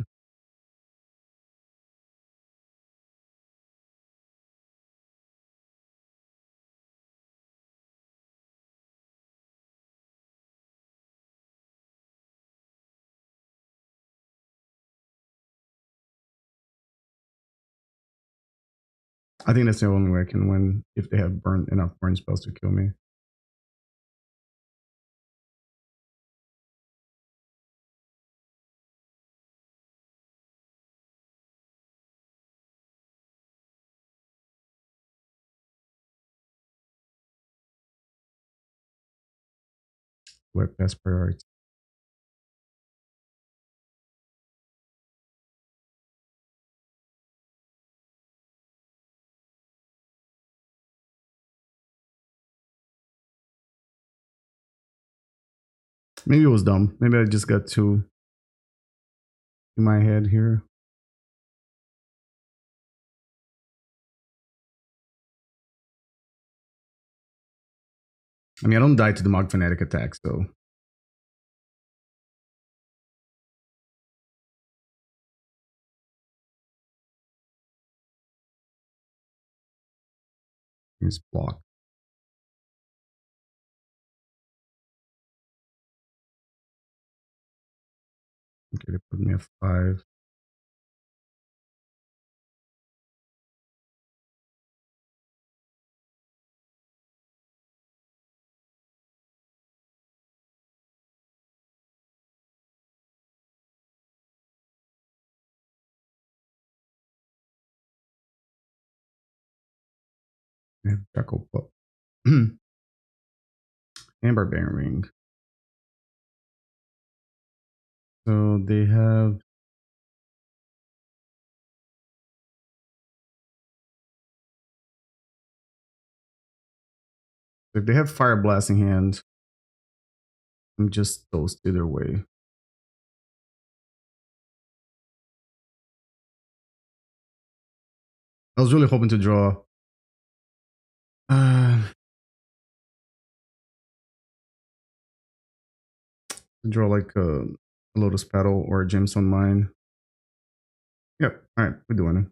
I think that's the only way I can win if they have enough burn spells to kill me. Web best priority. Maybe it was dumb. Maybe I just got too in my head here. I mean, I don't die to the Mog Fanatic attack, so. Use block. Okay, they put me at 5. And Jackal Pup. And Barbarian Ring. So they have if they have Pyroblast in hand, I'm just toast either way. I was really hoping to draw like a Lotus Petal or a Gemstone Mine. Yep. All right, we're doing it.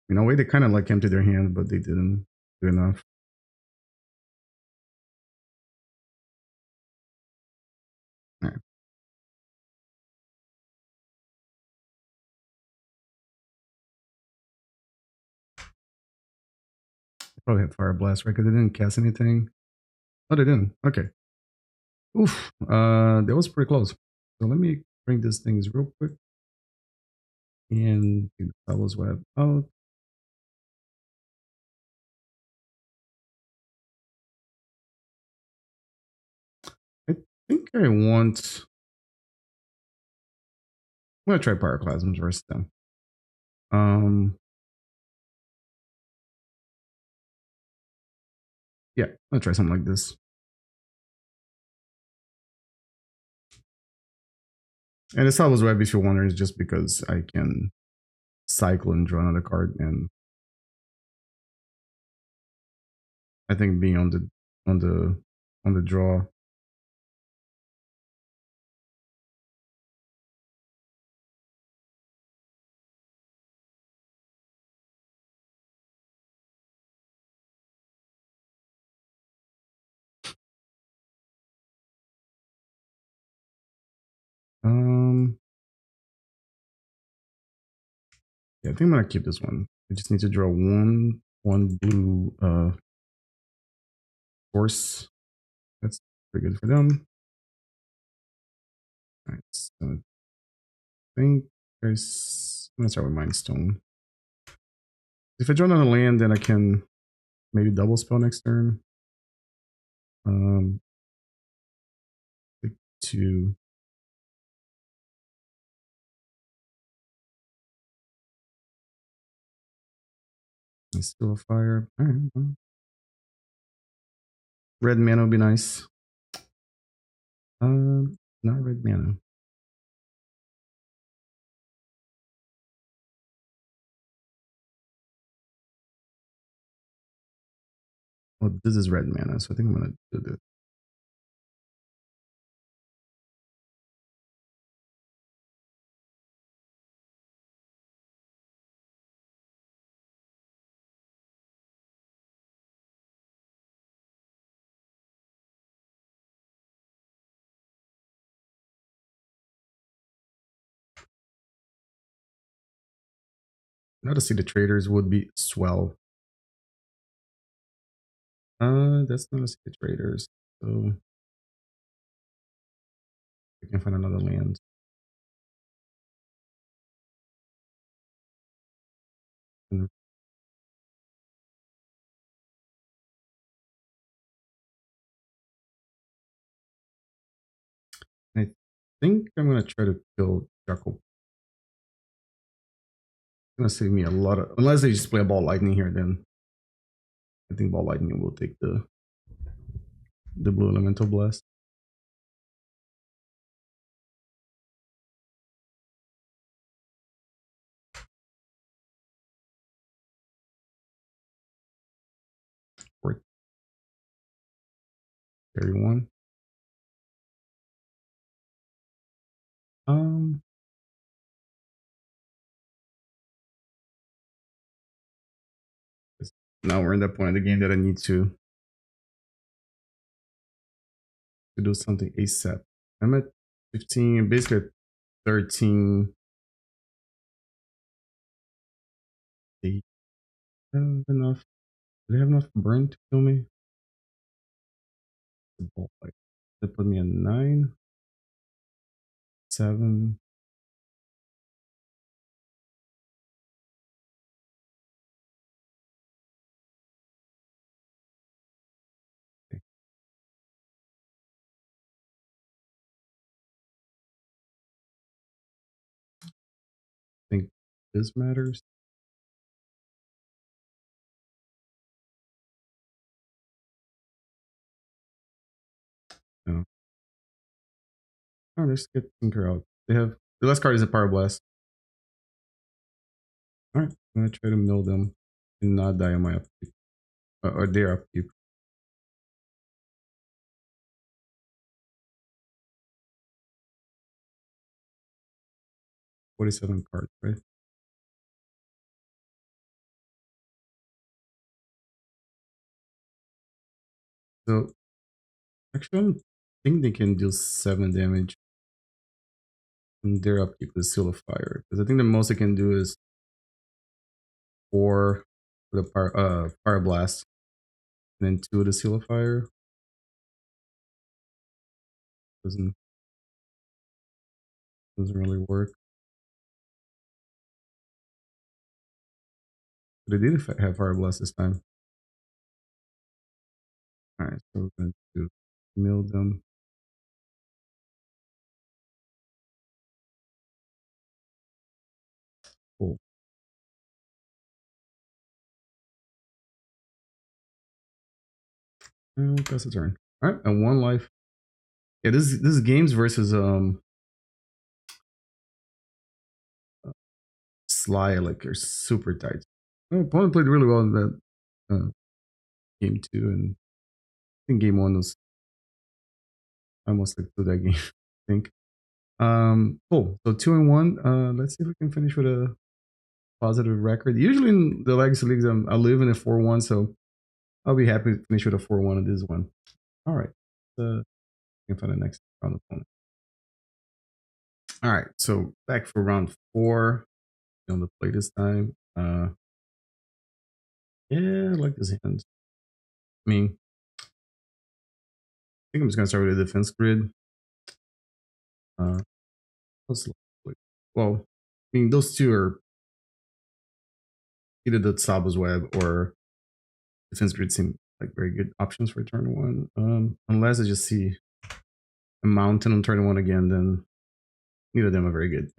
In a way, they kind of like emptied their hand, but they didn't do enough. All right. Probably had Fire Blast, right? Because they didn't cast anything. Oh, they didn't. Okay. Oof. That was pretty close. So let me bring these things real quick. And that was web out. I think I want. I'm gonna try Pyroclasm first then. Yeah, I'm gonna try something like this. And the Tsabo's web, if you're wondering, is just because I can cycle and draw another card, and I think being on the draw. Yeah, I think I'm gonna keep this one. I just need to draw one blue force. That's pretty good for them. All right, so I think there's. I'm gonna start with Mindstone. If I draw another land, then I can maybe double spell next turn. Pick two. And still a fire. All right. Well. Red mana would be nice. Not red mana. Well, this is red mana, so I think I'm gonna do this. Now to see the traders would be swell. That's not a see the traders, so I can find another land. I think I'm gonna try to kill Jackal. It's gonna save me a lot of, unless they just play a ball lightning here, then I think ball lightning will take the blue elemental blast. Or carry one. Now we're in that point of the game that I need to do something ASAP. I'm at 15, basically at 13. They have enough. Do they have enough burn to kill me? They put me at 9, 7. this matters. No. Oh, let's get Tinker out. They have the last card is a Pyroblast. Alright, I'm gonna try to mill them and not die on my upkeep. Or their upkeep. 47 cards, right? So actually I don't think they can deal 7 damage. And their upkeep is Seal of Fire. Because I think the most they can do is 4 for the Fire Blast. And then 2 of the Seal of Fire. Doesn't really work. But they did have Fire Blast this time. Alright, so we're going to mill them. Cool. And that's a turn. Alright, and 1 life. Yeah, this is games versus Sly, like are super tight. My opponent played really well in that game 2, and I think game 1 was almost like to that game, I think. Cool. So 2-1. Let's see if we can finish with a positive record. Usually in the Legacy Leagues, I live in a 4-1, so I'll be happy to finish with a 4-1 in this one. All right. We can find the next round opponent. All right. So back for round 4. On the play this time. Yeah, I like this hand. I mean, I think I'm just gonna start with a defense grid. Well, I mean, those two are either the Tsabo's Web or defense grid seem like very good options for turn 1. Unless I just see a mountain on turn 1 again, then neither of them are very good.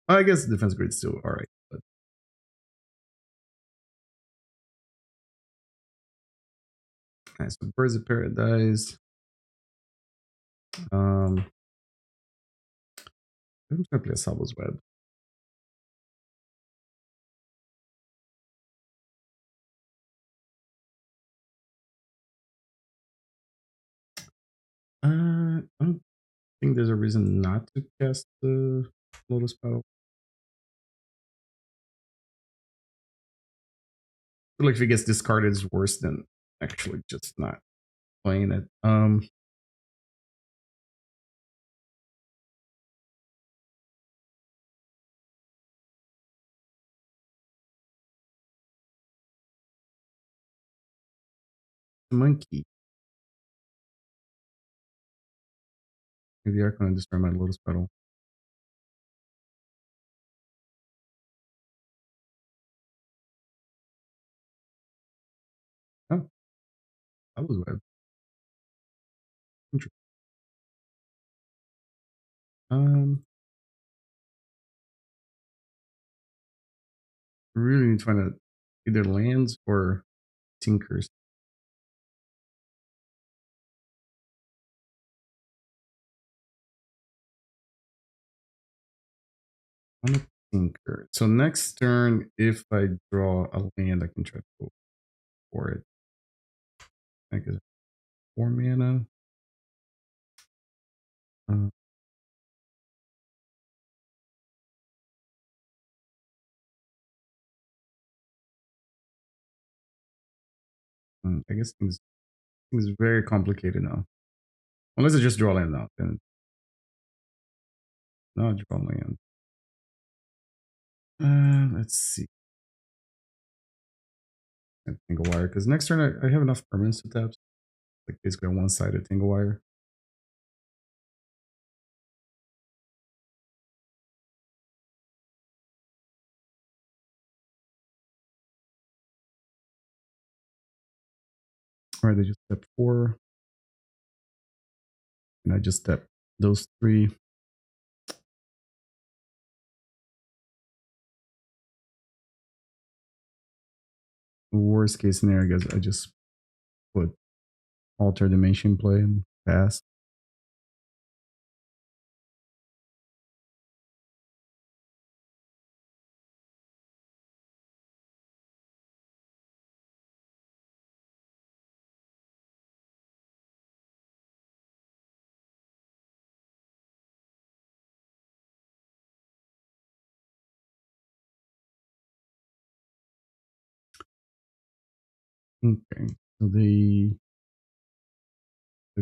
I guess defense grid's still alright. But alright, so Birds of Paradise. I'm just gonna play a Tsabo's Web. I don't think there's a reason not to cast the Lotus Petal. I feel like if it gets discarded, it's worse than actually just not playing it. Monkey. Maybe they are going to destroy my Lotus Petal. Oh, that was web. Interesting. Really need to find out either lands or tinkers. On a tinker. So next turn, if I draw a land, I can try to go for it. I guess 4 mana. I guess things very complicated now. Unless I just draw land now, then not draw land. Let's see. Tangle Wire, because next turn I have enough permanents to tap. Like basically on one side of Tangle Wire. All right, they just step 4. And I just step those 3. Worst case scenario, I guess I just put Altar of Dementia in play and pass. Okay, so the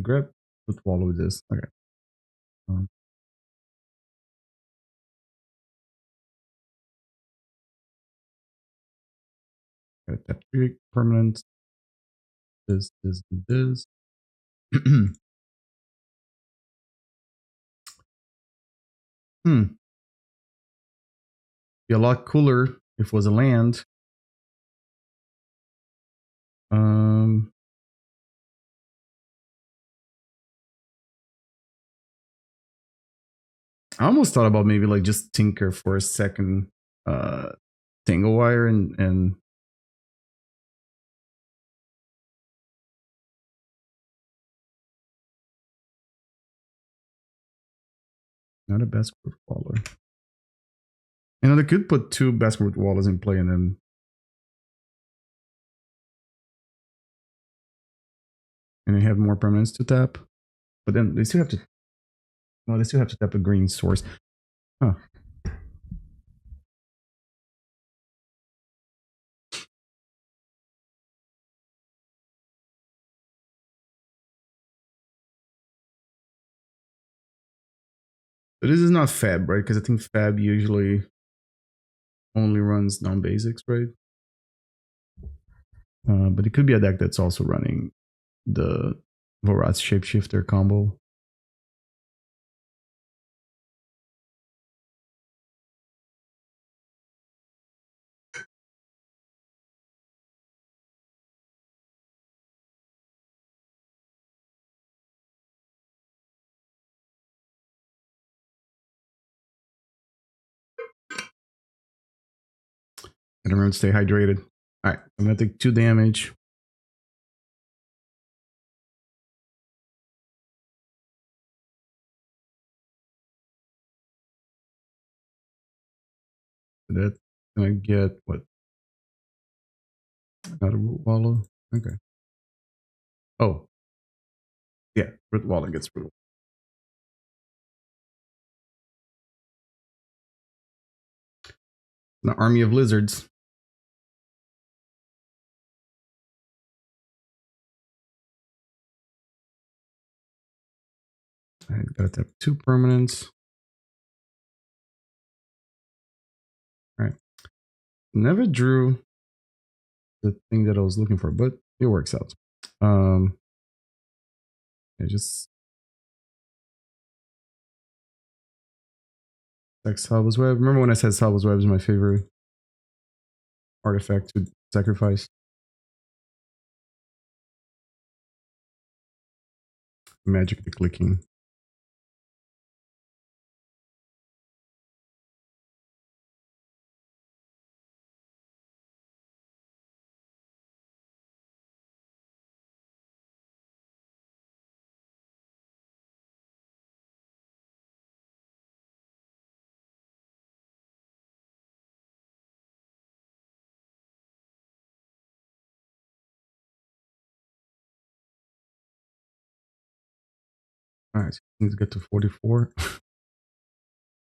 grab would follow this. Okay. Tap 3 permanent. This. Be a lot cooler if it was a land. I almost thought about maybe like just Tinker for a second, Tangle Wire and not a Basketball Waller. You know, they could put 2 Basketball Wallers in play and then they have more permanents to tap. But then they still have to. No, they still have to tap a green source. Huh. So this is not Fab, right? Because I think Fab usually only runs non-basics, right? But it could be a deck that's also running the Vorath Shapeshifter combo. And remember to stay hydrated. All right, I'm gonna take 2 damage. That's gonna get what? Not a Root Wallow. Okay. Oh, yeah, Root Wallow gets Root. An army of lizards. I gotta tap 2 permanents. All right. Never drew the thing that I was looking for, but it works out. I just like Salva's Web. Remember when I said Salva's Web is my favorite artifact to sacrifice? Magic the clicking. All right, so need to get to 44.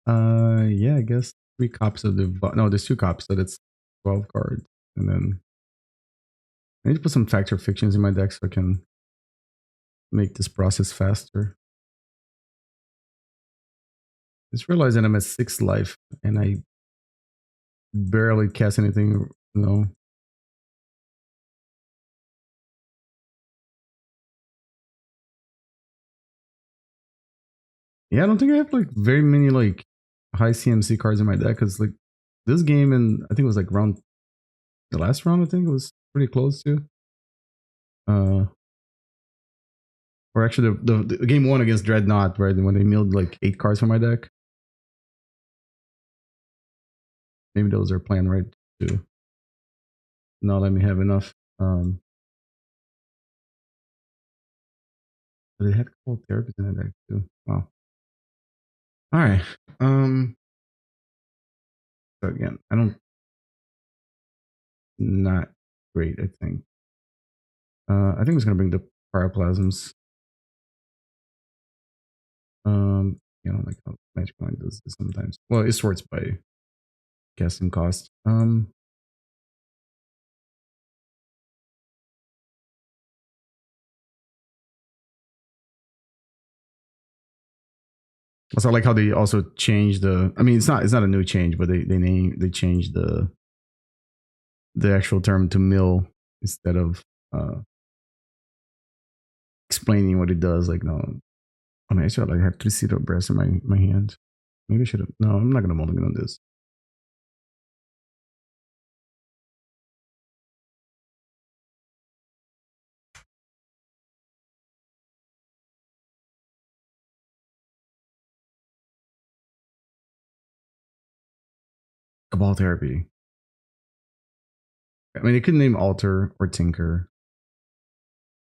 Yeah, I guess 3 copies of the no, there's 2 copies, so that's 12 cards, and then I need to put some Factor Fictions in my deck so I can make this process faster. Just realized that I'm at 6 life and I barely cast anything. No. Yeah, I don't think I have like very many like high CMC cards in my deck because like this game, and I think it was like the last round, I think it was pretty close to. Or actually the game 1 against Dreadnought, right? When they milled like 8 cards from my deck. Maybe those are playing right too. not let me have enough. But it had cold therapies in it deck too. Wow. All right. So again, I don't. Not great. I think. I think it's gonna bring the Pyroclasms. I don't like how Magic Mind does this sometimes. Well, it sorts by casting cost. Also, I like how they also changed the. I mean, it's not a new change, but they changed the actual term to mill instead of explaining what it does. Like, no, I mean, I should like have three City of Brass in my hand. Maybe I should have. No, I'm not gonna mulligan on this. Cabal Therapy. I mean, they could name Alter or Tinker.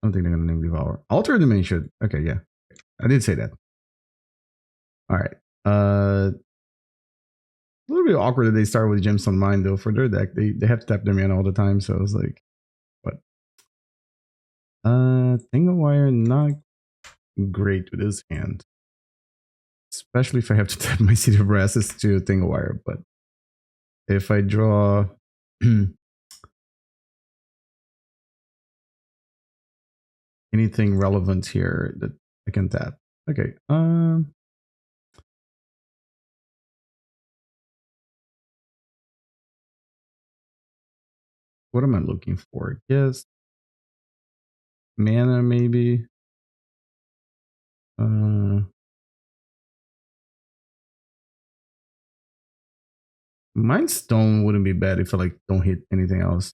I don't think they're gonna name Devourer. Altar of Dementia. Okay, yeah, I did say that. All right. A little bit awkward that they start with Gemstone Mine though. For their deck, they have to tap their mana all the time. So I was like, what? Tangle Wire not great with his hand, especially if I have to tap my City of Brasses to Tangle Wire. But if I draw anything relevant here that I can tap, okay. What am I looking for? Yes, mana maybe. Mind Stone wouldn't be bad if I like don't hit anything else.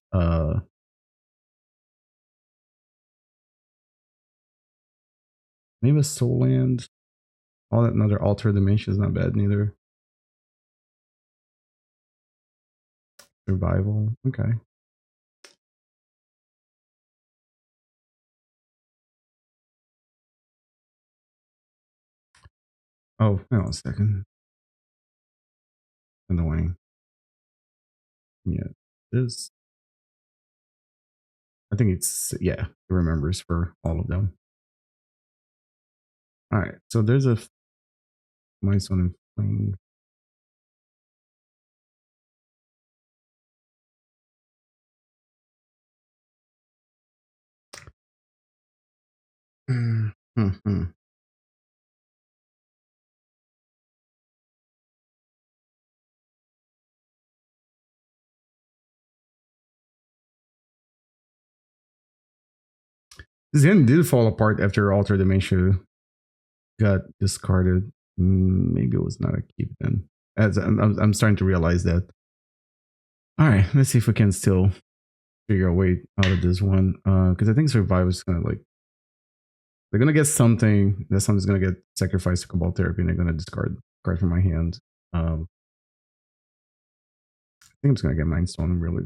Maybe a Soul Land. All that another Altar of Dementia is not bad neither. Survival. Okay. Oh, hang on a second. Annoying. Yeah. This. I think it's, yeah, it remembers for all of them. All right. So there's a Mindstone and Fling. Mm-hmm. This end did fall apart after Alter Dementia got discarded. Maybe it was not a keep then. As I'm starting to realize that. All right, let's see if we can still figure a way out of this one. Because I think Survival is gonna like they're gonna get something. That something's gonna get sacrificed to Cabal Therapy, and they're gonna discard card from my hand. I think I'm just gonna get Mind Stone really.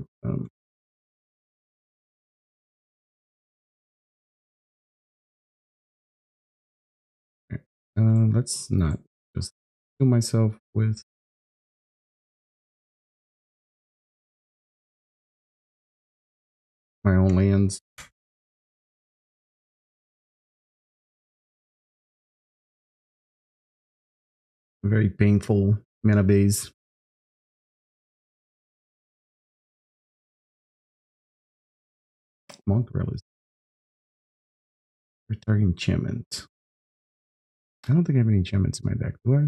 Let's not just kill myself with my own lands. Very painful mana base. Monk Relic. Returning enchantment. I don't think I have any enchantments in my deck, do I?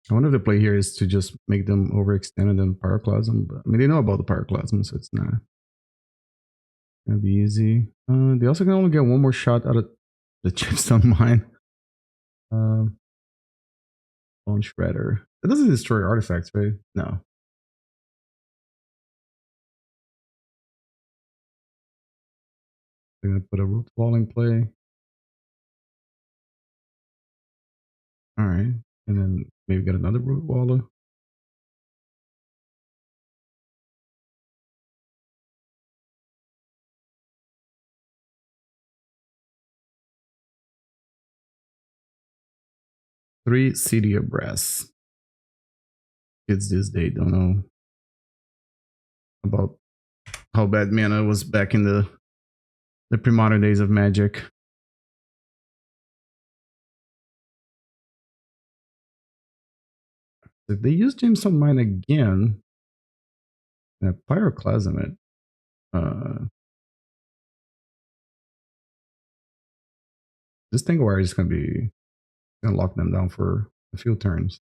I wonder if the play here is to just make them overextend and then Pyroclasm. But, I mean, they know about the Pyroclasm, so it's not gonna be easy. They also can only get one more shot out of the Gemstone Mine. Bone Shredder. It doesn't destroy artifacts, right? No. They're gonna put a root wall in play. All right, and then maybe get another root waller. Three City of Brass. Kids this day don't know about how bad mana was back in the pre-modern days of Magic. If they use Gemstone Mine again, Pyroclasm it. This Tangle Wire is gonna lock them down for a few turns.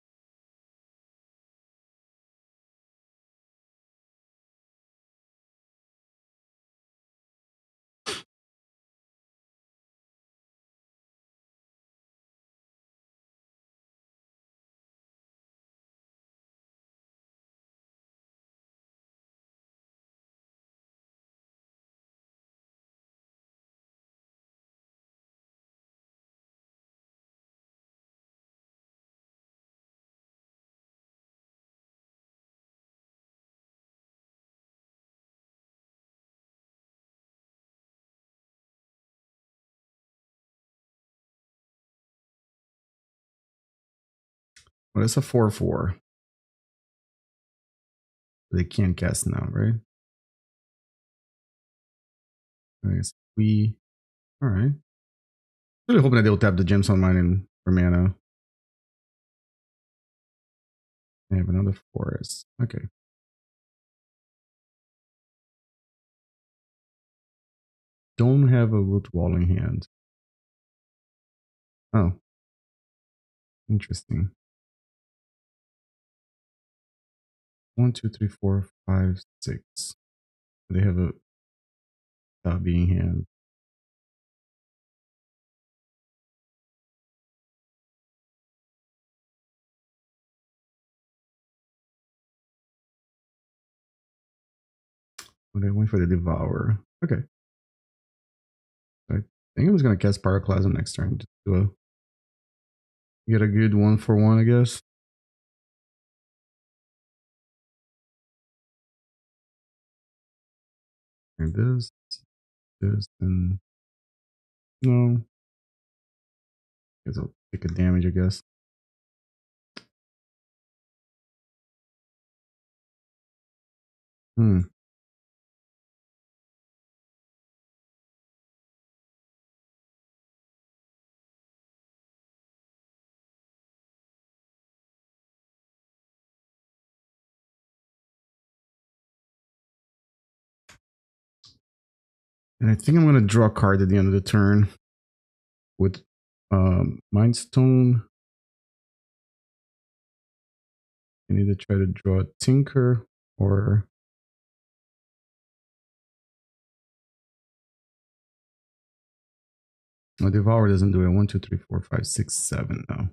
Well, it's a 4/4. They can't cast now, right? I guess we. All right. Really hoping that they'll tap the Gemstone Mine in for mana. They have another forest. Okay. Don't have a root wall in hand. Oh. Interesting. 1, 2, 3, 4, 5, 6. They have a being hand. They went for the Devourer. Okay. I think I was gonna cast Pyroclasm next turn to get a good 1/1, I guess. And this, and no. Guess I'll take a damage, I guess. Hmm. And I think I'm gonna draw a card at the end of the turn with Mind Stone. I need to try to draw a Tinker or a Devourer doesn't do it. 1, 2, 3, 4, 5, 6, 7. No.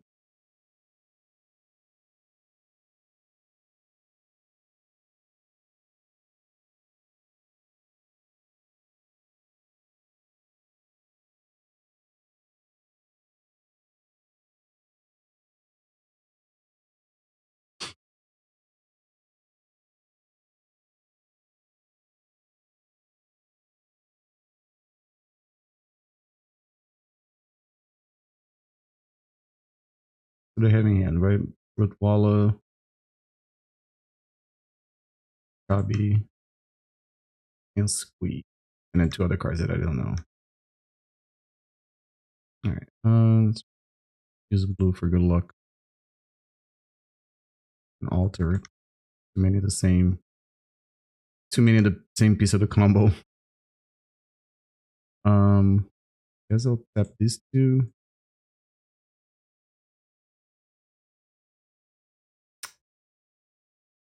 The heavy hand, right? Rootwalla, Copy, and Squeak. And then two other cards that I don't know. All right. Let's use blue for good luck. An altar. Too many of the same piece of the combo. Guess I'll tap these two.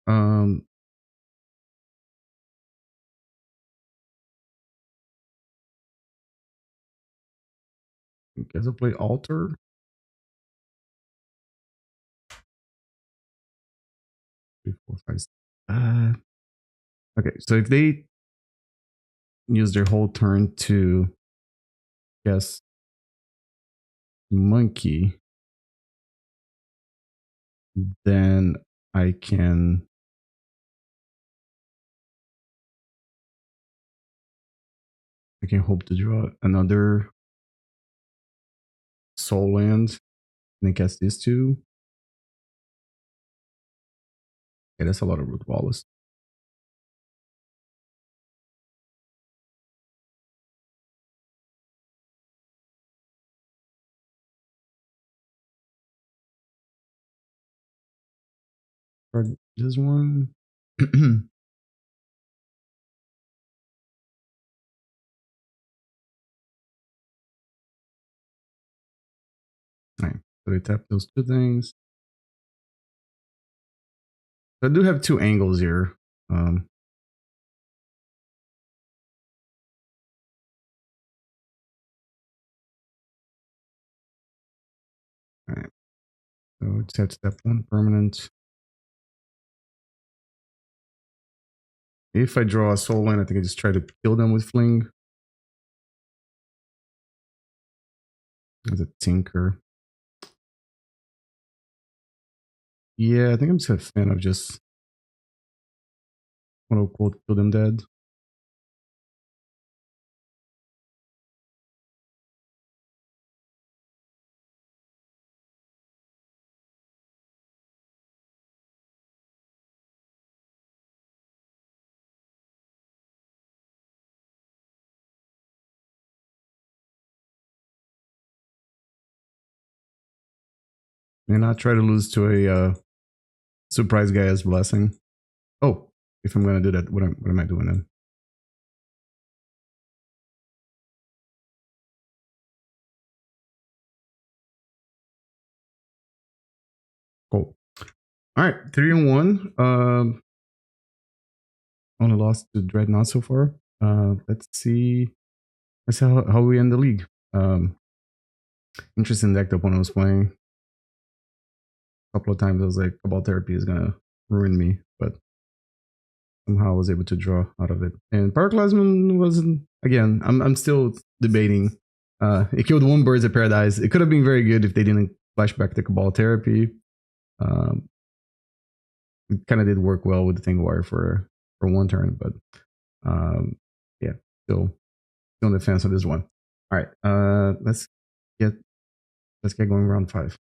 Um, I guess I'll play Altar. Three, four, five. Okay, so if they use their whole turn to guess monkey, then I can hope to draw another soul land and then cast these two. Okay, that's a lot of root walls. This one. All right, so they tap those two things. So I do have two angles here. All right, so just have to tap one permanent. If I draw a soul land, I think I just try to kill them with Fling. As a Tinker. Yeah, I think I'm just a fan of just quote unquote kill them dead. And not try to lose to a surprise guy as blessing. Oh, if I'm gonna do that, what am I doing then? Cool. All right, 3-1. Only lost to Dreadnought so far. Let's see. Let's see how we end the league. Interesting deck the opponent was playing. A couple of times I was like, Cabal Therapy is gonna ruin me, but somehow I was able to draw out of it. And Pyroclasm wasn't. Again, I'm still debating. It killed one Birds of Paradise. It could have been very good if they didn't flashback the Cabal Therapy. It kind of did work well with the Tangle Wire for one turn, but yeah, still on the fence on this one. All right, let's get going round 5.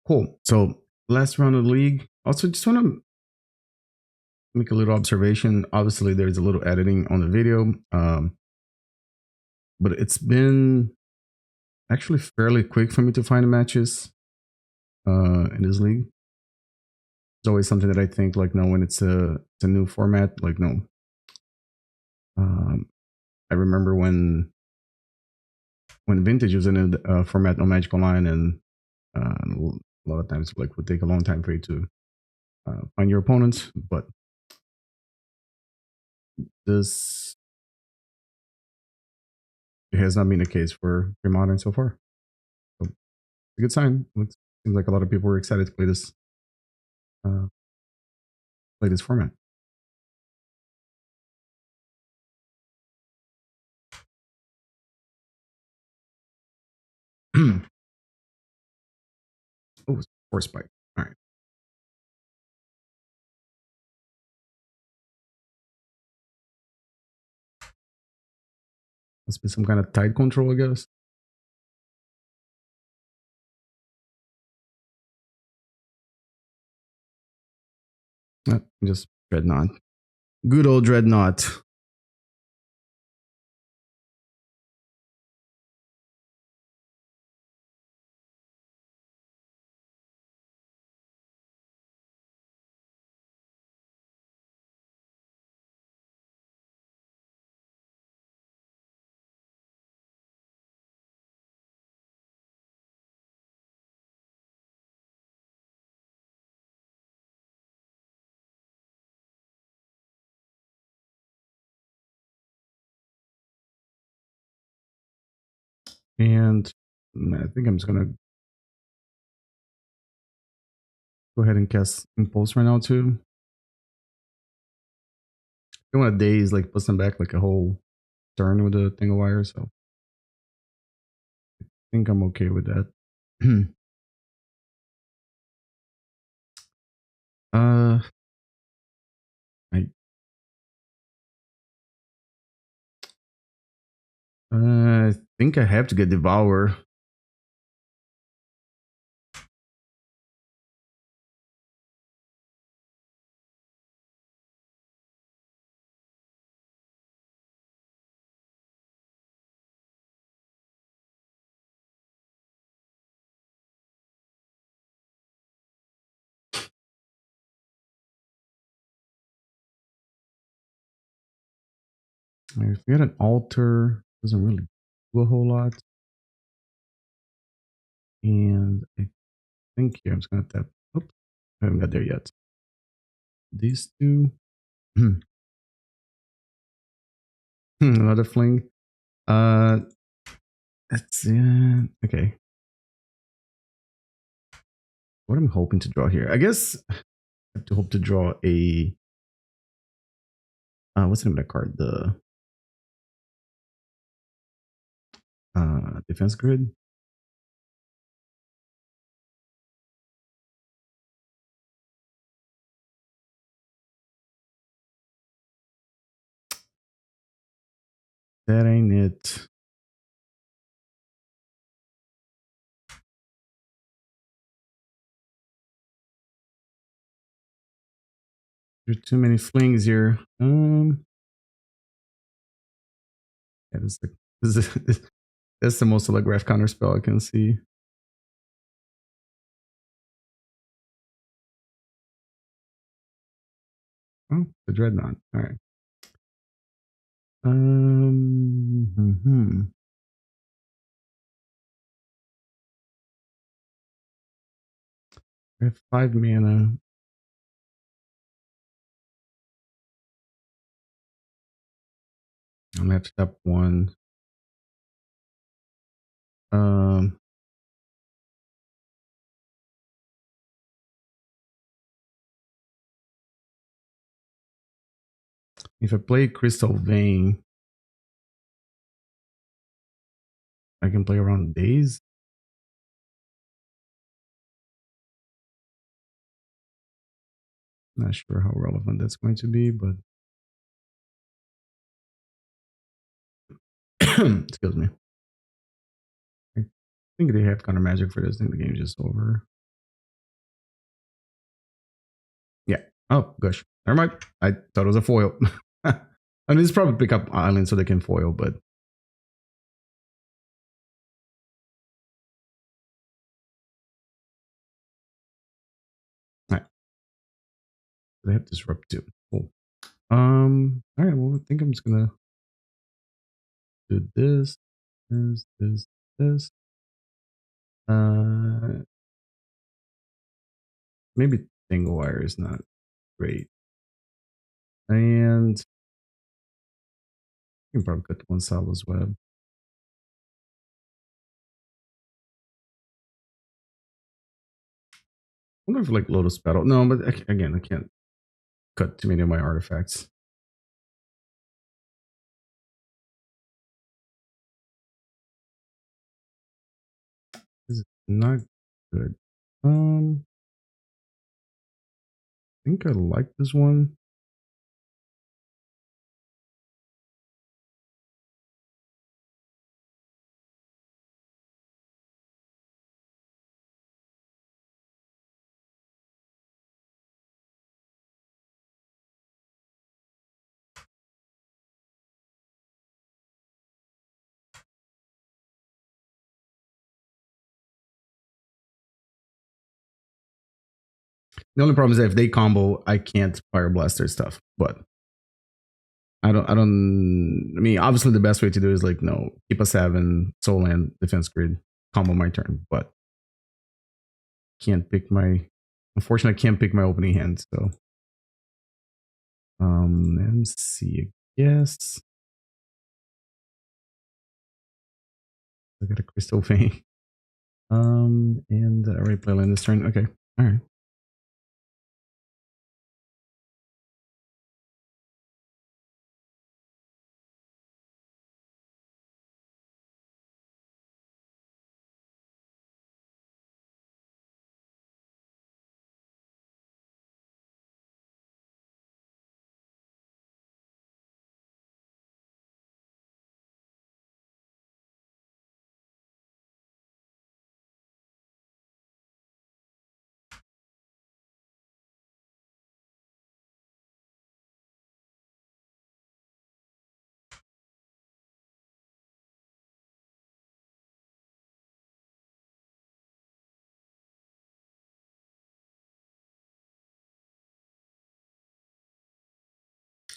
Cool. So last round of the league. Also, just want to make a little observation. Obviously, there's a little editing on the video, but it's been actually fairly quick for me to find the matches in this league. It's always something that I think like, no, when it's a new format, like no. I remember when Vintage was in a format on Magic Online, and a lot of times like would take a long time for you to find your opponents, but this it has not been the case for Premodern so far. So a good sign. It seems like a lot of people were excited to play this format. Oh, Force Spike. All right. Must be some kind of tide control, I guess. Just Dreadnought. Good old Dreadnought. And I think I'm just gonna go ahead and cast Impulse right now too. I don't want to daze like push them back like a whole turn with the Tangle Wire, so I think I'm okay with that. uh, I I think I have to get Devour. If we had an altar, doesn't really do a whole lot. And I think here I'm just gonna tap. Oops, I haven't got there yet. These two. Another fling. That's okay. What I'm hoping to draw here, I guess I have to hope to draw a. What's the name of that card? The defense grid. That ain't it. There's too many flings here. Yeah, that's the most telegraph counter spell I can see. Oh, the dreadnought. All right. I have 5 mana. I'm gonna have to tap 1. Um, if I play Crystal Vein, I can play around days. Not sure how relevant that's going to be, but excuse me. I think they have counter magic for this. I think the game's just over. Yeah. Oh, gosh. Never mind. I thought it was a foil. I mean, it's probably pick up islands so they can foil, but all right. They have disrupt too. Cool. All right. Well, I think I'm just gonna do this. Maybe Tangle Wire is not great, and you can probably cut one Tsabo's web. I wonder if like Lotus Petal. No, but again, I can't cut too many of my artifacts. This is not good. I think I like this one. The only problem is that if they combo, I can't Pyroblast their stuff. But I don't. I mean, obviously, the best way to do it is like no, keep a 7 soul land defense grid, combo my turn. But can't pick my. Unfortunately, I can't pick my opening hand. So, MC, I guess. I got a Crystal Vein. And I already play land this turn. Okay, all right.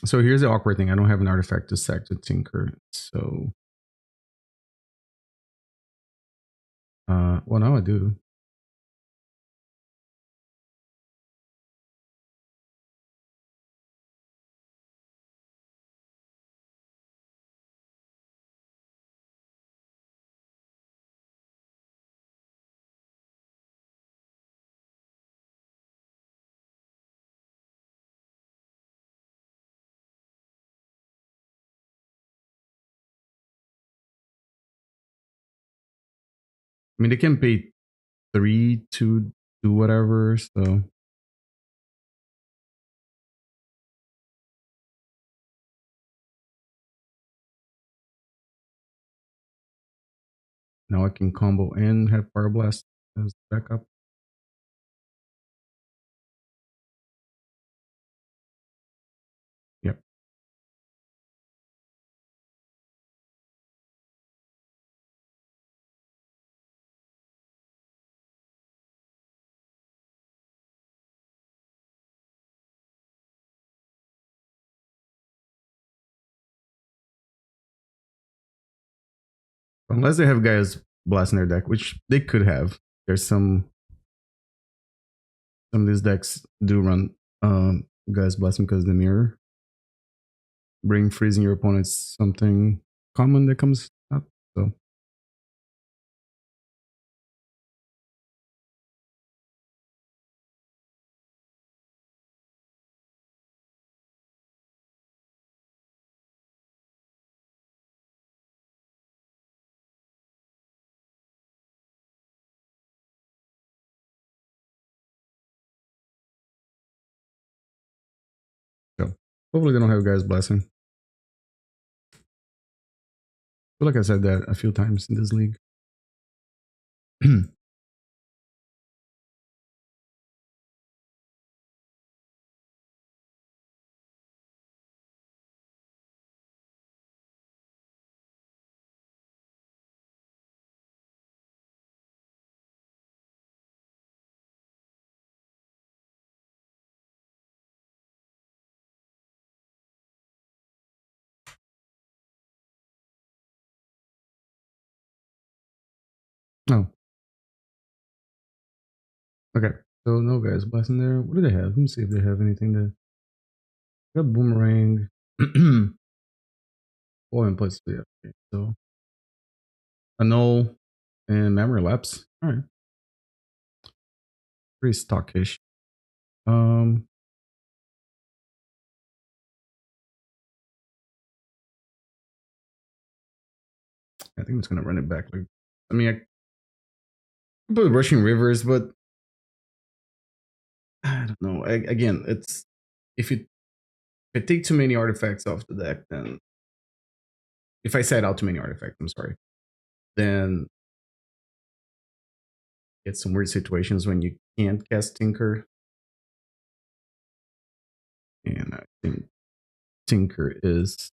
So here's the awkward thing. I don't have an artifact to sack to Tinker. So, well, now I do. I mean, they can pay 3 to do whatever. So now I can combo and have Pyroblast as backup. Yep. Unless they have guys blasting their deck, which they could have. There's some of these decks do run guys blasting because the mirror. Bring freezing your opponent's something common that comes up. So so hopefully they don't have guys blasting. I feel like I said that a few times in this league. Oh, okay. So no guys blasting there. What do they have? Let me see if they have anything to. They got boomerang. Oh, and plus yeah. Okay. So annul and memory lapse. All right. Pretty stockish. Um, I think I'm just gonna run it back. Like, I mean, I put rushing rivers, but I don't know. Again, it's if I take too many artifacts off the deck, then if I set out too many artifacts, I'm sorry, then get some weird situations when you can't cast Tinker. And I think Tinker is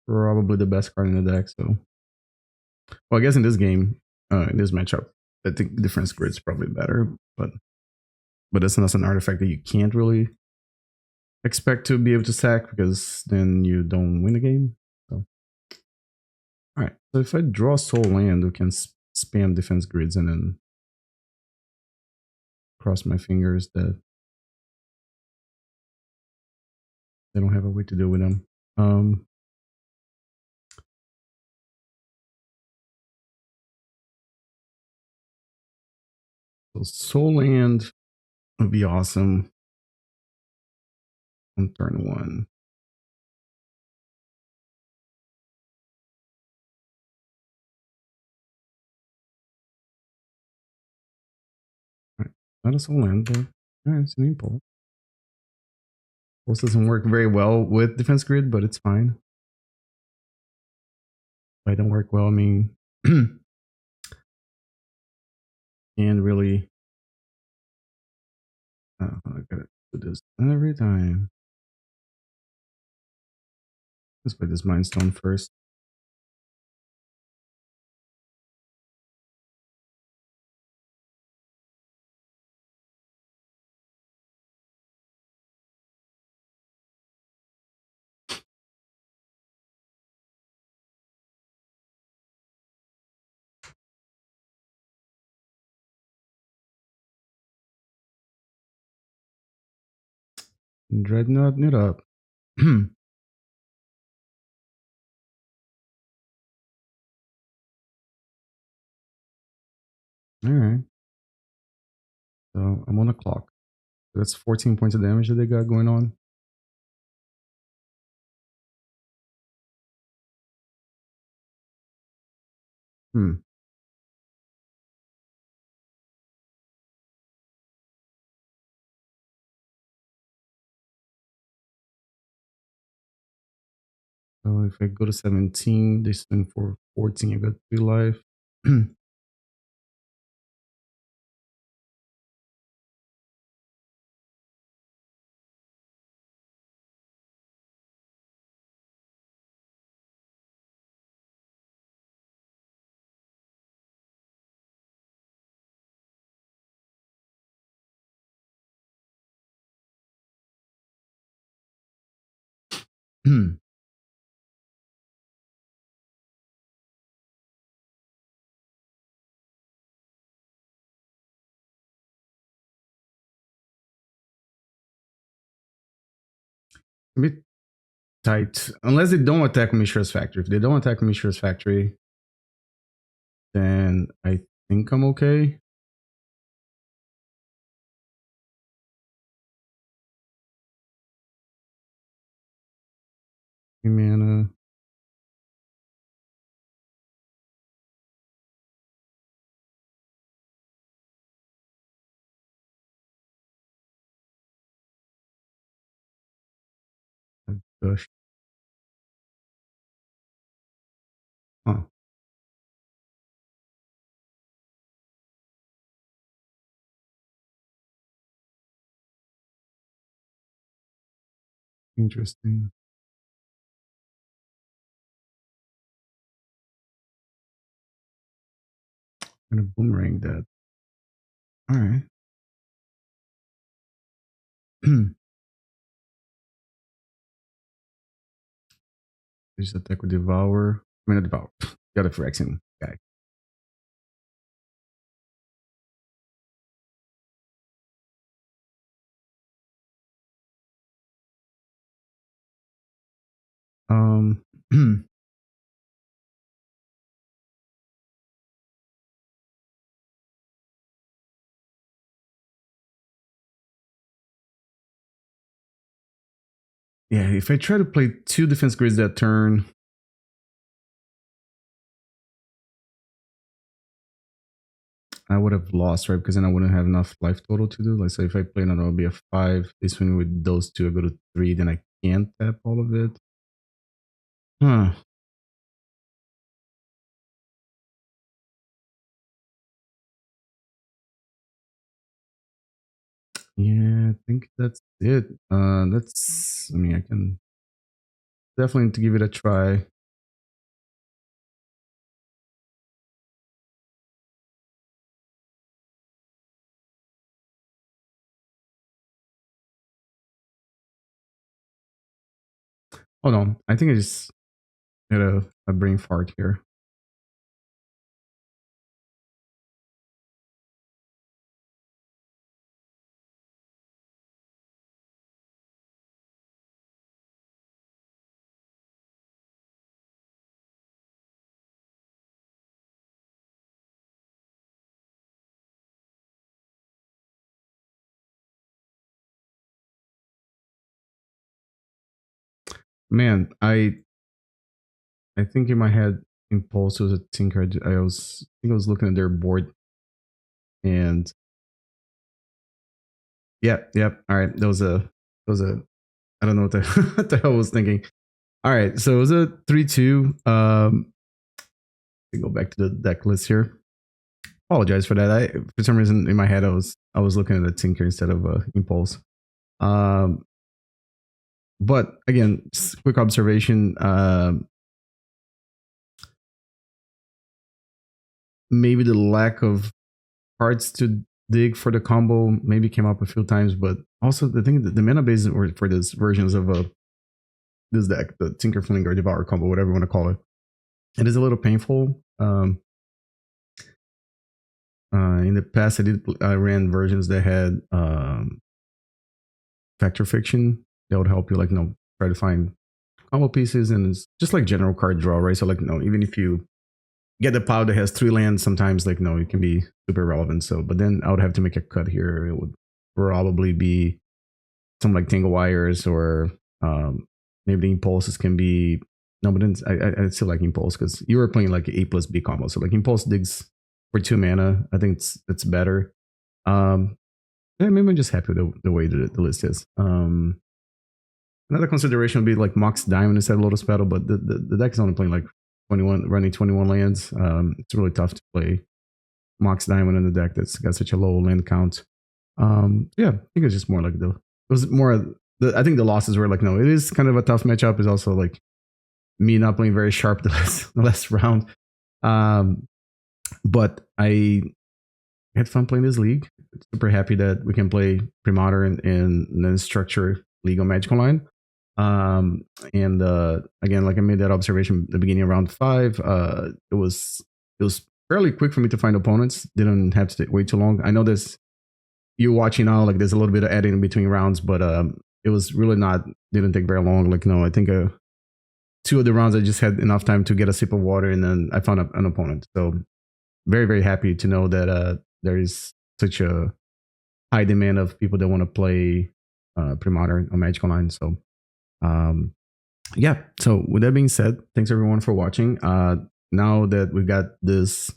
probably the best card in the deck. So, well, I guess in this game, in this matchup, I think Defense Grid's probably better, but it's not an artifact that you can't really expect to be able to sack because then you don't win the game. So, all right. So if I draw Soul Land, we can spam Defense Grids and then cross my fingers that they don't have a way to deal with them. So Soul Land would be awesome on turn 1. Right. Not a Soul Land, but it's an Impulse. Pulse doesn't work very well with Defense Grid, but it's fine. If I don't work well, I mean, can't really. I gotta do this every time. Let's play this Mind Stone first. Dreadnought it up. All right. So I'm on the clock. That's 14 points of damage that they got going on. So if I go to 17, they swing for 14. I got 3 life. A bit tight. Unless they don't attack Mishra's Factory. If they don't attack Mishra's Factory, then I think I'm okay. Mana. Gosh. Huh. Interesting. I'm gonna boomerang that. All right. Just attack with Devour. I mean, not Devour. Got a Phyrexian guy. Yeah, if I try to play 2 defense grids that turn, I would have lost, right? Because then I wouldn't have enough life total to do. Like, so if I play another, it'll be a 5. This one with those 2, I go to 3, then I can't tap all of it. Huh. Yeah, I think that's it. That's, I mean, I can definitely to give it a try. Hold on. I think I just had a brain fart here. man, I think in my head, Impulse was a Tinker. I think I was looking at their board, and yeah, all right, that was a I don't know what the what the hell I was thinking. All right, so it was a 3-2. Go back to the deck list here. Apologize for that. I for some reason in my head I was looking at a Tinker instead of a Impulse. But again, quick observation. Maybe the lack of cards to dig for the combo maybe came up a few times, but also the thing that the mana base for this versions of this deck, the Tinker Fling or Devourer combo, whatever you want to call it, it is a little painful. In the past, I ran versions that had Factor Fiction that would help you, like, try to find combo pieces, and it's just like general card draw, right? So, like, even if you get the pile that has 3 lands, sometimes, like, it can be super relevant. So, but then I would have to make a cut here. It would probably be some like Tangle Wires, or maybe the Impulses can be. No, but then I still like Impulse because you were playing like A plus B combo. So, like, Impulse digs for 2 mana. I think it's better. Yeah, maybe I'm just happy with the way the list is. Another consideration would be like Mox Diamond instead of Lotus Petal, but the deck is only playing like 21, running 21 lands. It's really tough to play Mox Diamond in the deck that's got such a low land count. Yeah, I think it's just more like I think the losses were like, no, it is kind of a tough matchup. It's also like me not playing very sharp the last round. But I had fun playing this league. Super happy that we can play Premodern in the structure league on Magic Online. And again, like I made that observation at the beginning of round 5. It was fairly quick for me to find opponents. Didn't have to wait too long. I know you're watching now, like there's a little bit of editing in between rounds, but it was really didn't take very long. Like, I think 2 of the rounds I just had enough time to get a sip of water, and then I found an opponent. So very, very happy to know that there is such a high demand of people that want to play Premodern on Magic Online. So yeah, so with that being said, thanks everyone for watching. Now that we've got this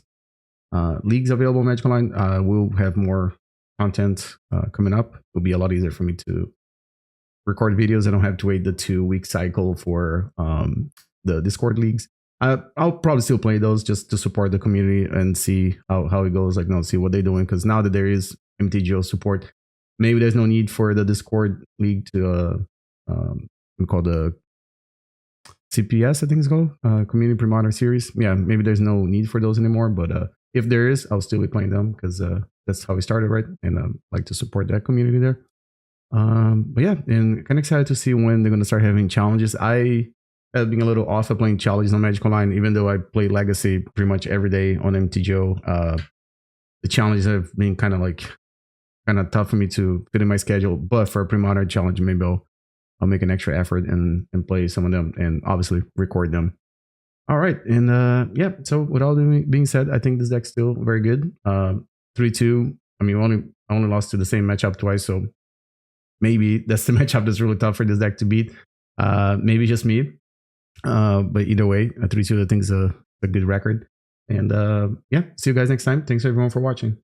leagues available on Magic Online, we'll have more content coming up. It'll be a lot easier for me to record videos. I don't have to wait the 2-week cycle for the Discord leagues. I'll probably still play those just to support the community and see how it goes. Like, see what they're doing, because now that there is MTGO support, maybe there's no need for the Discord league to call the CPS, I think it's called, Community Premodern Series. Yeah, maybe there's no need for those anymore, but if there is, I'll still be playing them because that's how we started, right? And like to support that community there. But yeah, and kind of excited to see when they're going to start having challenges. I have been a little off of playing challenges on Magic Online, even though I play Legacy pretty much every day on MTGO. The challenges have been kind of tough for me to fit in my schedule. But for a Premodern challenge, maybe I'll make an extra effort and play some of them, and obviously record them. All right, and yeah. So with all being said, I think this deck's still very good. 3-2. I mean, I only lost to the same matchup twice, so maybe that's the matchup that's really tough for this deck to beat. Maybe just me. But either way, a 3-2 I think is a good record. And yeah, see you guys next time. Thanks everyone for watching.